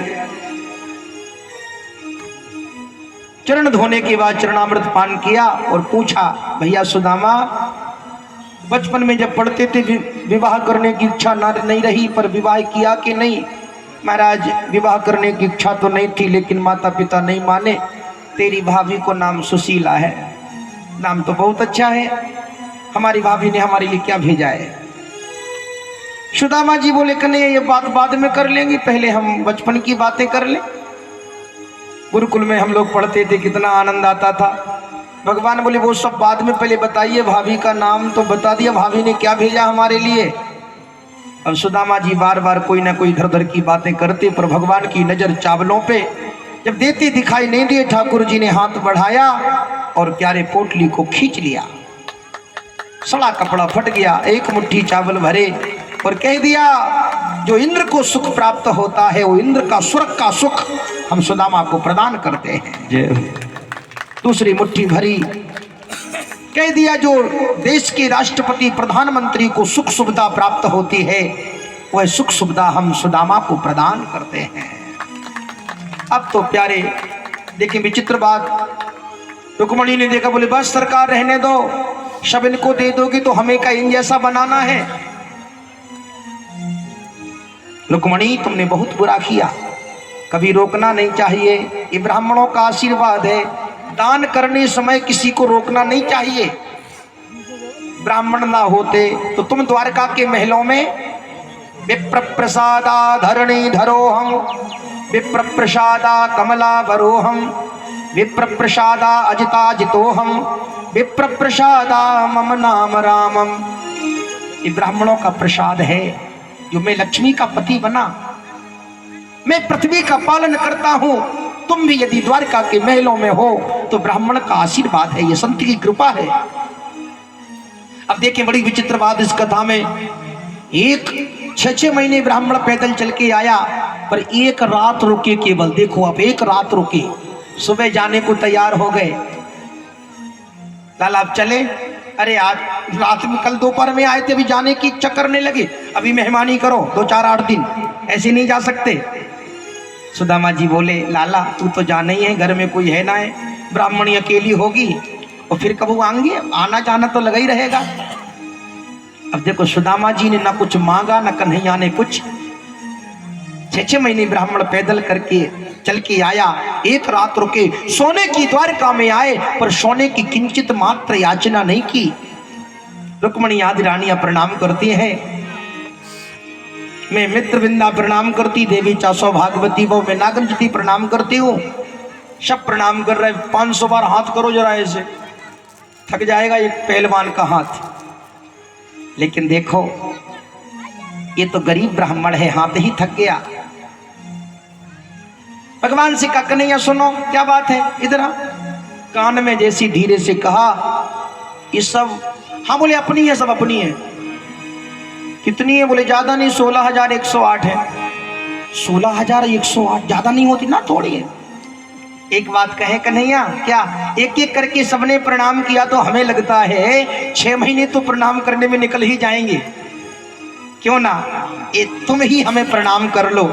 चरण धोने के बाद चरणामृत पान किया और पूछा, भैया सुदामा, बचपन में जब पढ़ते थे विवाह करने की इच्छा नहीं रही, पर विवाह किया कि नहीं? महाराज, विवाह करने की इच्छा तो नहीं थी, लेकिन माता पिता नहीं माने। तेरी भाभी को नाम सुशीला है, नाम तो बहुत अच्छा है, हमारी भाभी ने हमारे लिए क्या भेजा है? सुदामा जी बोले, कन्हैया ये बात बाद में कर लेंगे, पहले हम बचपन की बातें कर लें। गुरुकुल में हम लोग पढ़ते थे, कितना आनंद आता था। भगवान बोले वो सब बाद में, पहले बताइए भाभी का नाम तो बता दिया, भाभी ने क्या भेजा हमारे लिए। अब सुदामा जी बार बार कोई ना कोई इधर उधर की बातें करते, पर भगवान की नजर चावलों पे जब देती दिखाई नहीं दिए, ठाकुर जी ने हाथ बढ़ाया और प्यारे पोटली को खींच लिया। सड़ा कपड़ा फट गया, एक मुट्ठी चावल भरे और कह दिया, जो इंद्र को सुख प्राप्त होता है वो इंद्र का स्वर्ग का सुख हम सुदामा को प्रदान करते हैं। दूसरी मुट्ठी भरी, कह दिया, जो देश के राष्ट्रपति प्रधानमंत्री को सुख सुविधा प्राप्त होती है वह सुख सुविधा हम सुदामा को प्रदान करते हैं। अब तो प्यारे देखिए विचित्र बात, रुक्मणी ने देखा, बोले बस सरकार रहने दो, सब इनको दे दोगी तो हमें का इन जैसा बनाना है। रुक्मणी तुमने बहुत बुरा किया, कभी रोकना नहीं चाहिए, ये ब्राह्मणों का आशीर्वाद है, दान करने समय किसी को रोकना नहीं चाहिए। ब्राह्मण ना होते तो तुम द्वारका के महलों में विप्र प्रसादा धरणी धरोहम, विप्र प्रसादा कमला भरोहम, विप्र प्रसादा अजिता जितोहम, विप्र प्रसादा मम नाम रामम। ये ब्राह्मणों का प्रसाद है, जो मैं लक्ष्मी का पति बना, मैं पृथ्वी का पालन करता हूं। तुम भी यदि द्वारका के महलों में हो तो ब्राह्मण का आशीर्वाद है, ये संत की कृपा है। अब देखिए बड़ी विचित्र बात इस कथा में, एक 6 महीने ब्राह्मण पैदल चल के आया, पर एक रात रुके केवल। देखो आप, एक रात रुके, सुबह जाने को तैयार हो गए। लाला आप चले, अरे आज रात में, कल दोपहर में आए थे, अभी जाने की इच्छा करने लगे, अभी मेहमानी करो 2-4-8 दिन, ऐसे नहीं जा सकते। सुदामा जी बोले, लाला तू तो जाना ही है, घर में कोई है ना है, ब्राह्मणी अकेली होगी और फिर कब आएंगे, आना जाना तो लगा ही रहेगा। अब देखो सुदामा जी ने ना कुछ मांगा, ना कन्हैया ने कुछ। 6 महीने ब्राह्मण पैदल करके चल के आया, एक रात रुके, सोने की द्वारका में आए, पर सोने की किंचित मात्र याचना नहीं की। रुक्मणी आदि रानियां प्रणाम करती हैं, मैं मित्र बिंदा प्रणाम करती, देवी चासो भागवती वो मैं नागरजती प्रणाम करती हूँ। सब प्रणाम कर रहे, 500 बार हाथ करो जरा, ऐसे थक जाएगा एक पहलवान का हाथ। लेकिन देखो ये तो गरीब ब्राह्मण है, हाथ ही थक गया। भगवान से कहा कन्हैया सुनो क्या बात है, इधर आ। कान में जैसी धीरे से कहा, ये सब, हाँ बोले अपनी है, सब अपनी है। कितनी है? बोले ज्यादा नहीं, 16,108 है। 16,108 ज्यादा नहीं होती ना, थोड़ी है। एक बात कहे कन्हैया, क्या एक एक करके सबने प्रणाम किया तो हमें लगता है 6 महीने तो प्रणाम करने में निकल ही जाएंगे, क्यों ना ये तुम ही हमें प्रणाम कर लो।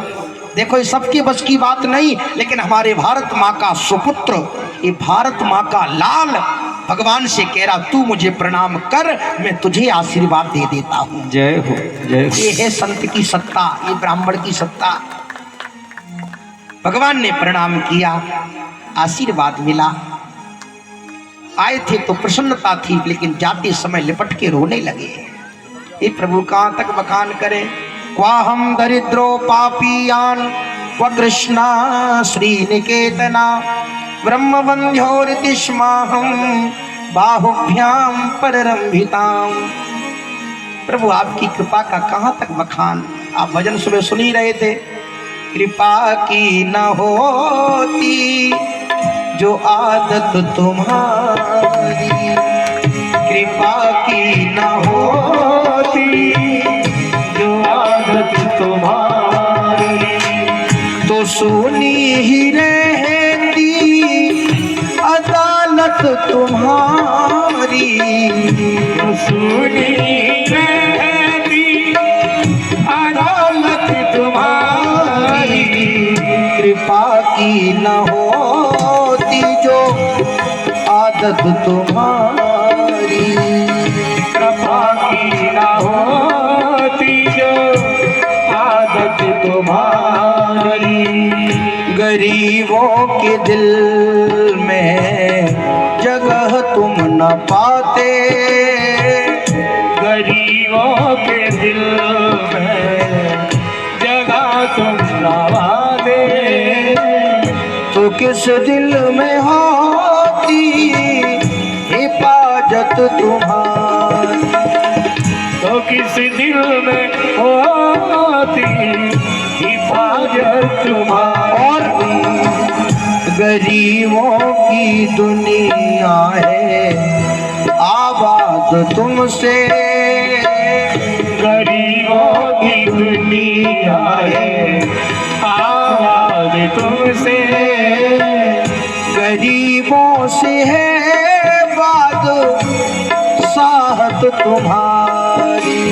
देखो ये सबके बस की बात नहीं, लेकिन हमारे भारत माँ का सुपुत्र, ये भारत माँ का लाल भगवान से कह रहा तू मुझे प्रणाम कर, मैं तुझे आशीर्वाद दे देता हूँ। जय हो, जय हो। ये है संत की सत्ता, ये ब्राह्मण की सत्ता। भगवान ने प्रणाम किया, आशीर्वाद मिला। आए थे तो प्रसन्नता थी, लेकिन जाते समय लिपट के रोने लगे। ये प्रभु कहाँ तक बखान करे। क्वाहम दरिद्रो पापीयान क्व कृष्णा श्रीनिकेतना ब्रह्मबंध्योरितिष्माहं बाहुभ्याम पररंभिताम। प्रभु आपकी कृपा का कहाँ तक बखान। आप भजन सुबह सुन ही रहे थे। कृपा की न होती जो आदत तुम्हारी, कृपा की न होती जो आदत तुम्हारी, तो सुनी ही रहती अदालत तुम्हारी, तो सुनी रहती अदालत तुम्हारी। कृपा की न होती जो आदत तुम्हारी, कृपा की न होती जो आदत तुम्हारी। गरीबों के दिल में जगह तुम न पाते, गरीबों के दिल में जगह तुम न दे, तो किस दिल में होती हिफाजत तुम्हारी, तो किस दिल में होती हिफाजत तुम्हारी। और गरीबों की दुनिया है आबाद तुमसे, गरीबों की दुनिया है आबाद तुमसे, गरीबों से है बात साहत तुम्हारी,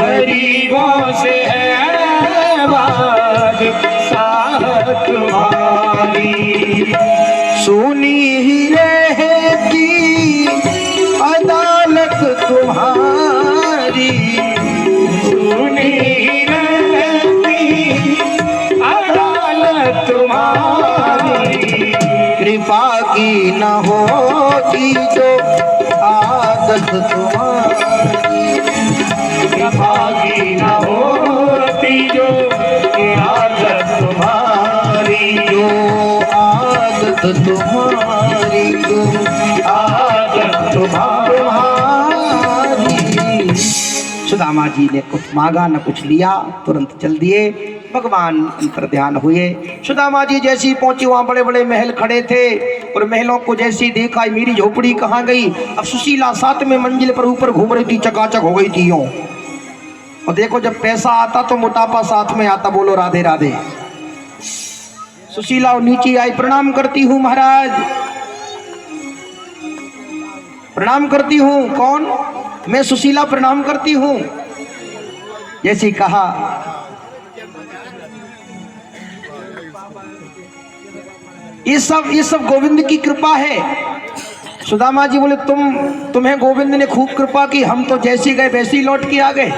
गरीबों से है बात साहत तुम्हारी। सुनी ही रहती अदालत तुम्हारी, सुनी रहती अदालत तुम्हारी। कृपा की न होती जो आदत तुम्हारी, कृपा की न होती जो आदत तुम्हारी, जो आदत तुम्हारी, जो आदत तुम्हारी। सुदामा जी ने कुछ मांगा न कुछ लिया, तुरंत चल दिए। भगवान अंतर ध्यान हुए। सुदामा जी जैसी पहुंची वहां बड़े बड़े महल खड़े थे, और महलों को जैसी देखा मेरी झोपड़ी कहाँ गई। अब सुशीला 7वें मंजिल पर ऊपर घूम रही थी, चकाचक हो गई थी यूं। और देखो जब पैसा आता तो मोटापा साथ में आता। बोलो राधे राधे। सुशीला नीचे आई, प्रणाम करती हूँ महाराज, प्रणाम करती हूँ। कौन? मैं सुशीला प्रणाम करती हूँ। जैसे कहा ये सब गोविंद की कृपा है। सुदामा जी बोले तुम्हें गोविंद ने खूब कृपा की, हम तो जैसे गए वैसे ही लौट के आ गए।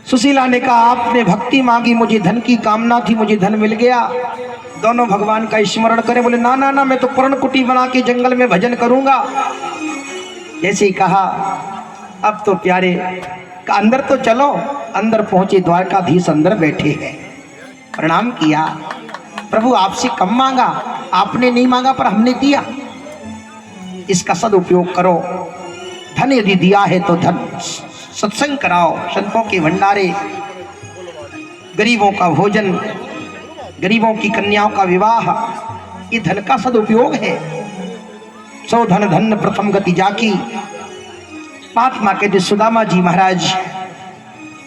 सुशीला ने कहा आपने भक्ति मांगी, मुझे धन की कामना थी, मुझे धन मिल गया। दोनों भगवान का स्मरण करें। बोले ना ना ना, मैं तो पर्णकुटी बना के जंगल में भजन करूंगा। जैसे ही कहा अब तो प्यारे का अंदर तो चलो। अंदर पहुंचे, द्वारकाधीश अंदर बैठे हैं। प्रणाम किया, प्रभु आपसे कम मांगा, आपने नहीं मांगा पर हमने दिया, इसका सदुपयोग करो। धन यदि दिया है तो धन सत्संग कराओ, संतों के भंडारे, गरीबों का भोजन, गरीबों की कन्याओं का विवाह, ये धन का सदुपयोग है। सो धन धन प्रथम गति जाकी। महात्मा कहते सुदामा जी महाराज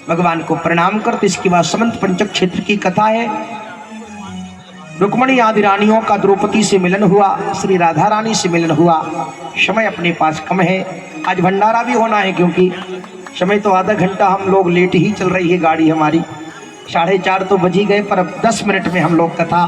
भगवान को प्रणाम करते। इसके बाद समंत पंचक क्षेत्र की कथा है। रुक्मणी आदि रानियों का द्रौपदी से मिलन हुआ, श्री राधा रानी से मिलन हुआ। समय अपने पास कम है, आज भंडारा भी होना है, क्योंकि समय तो आधा घंटा हम लोग लेट ही चल रही है गाड़ी हमारी, 4:30 तो बज ही गए, पर अब 10 मिनट में हम लोग कथा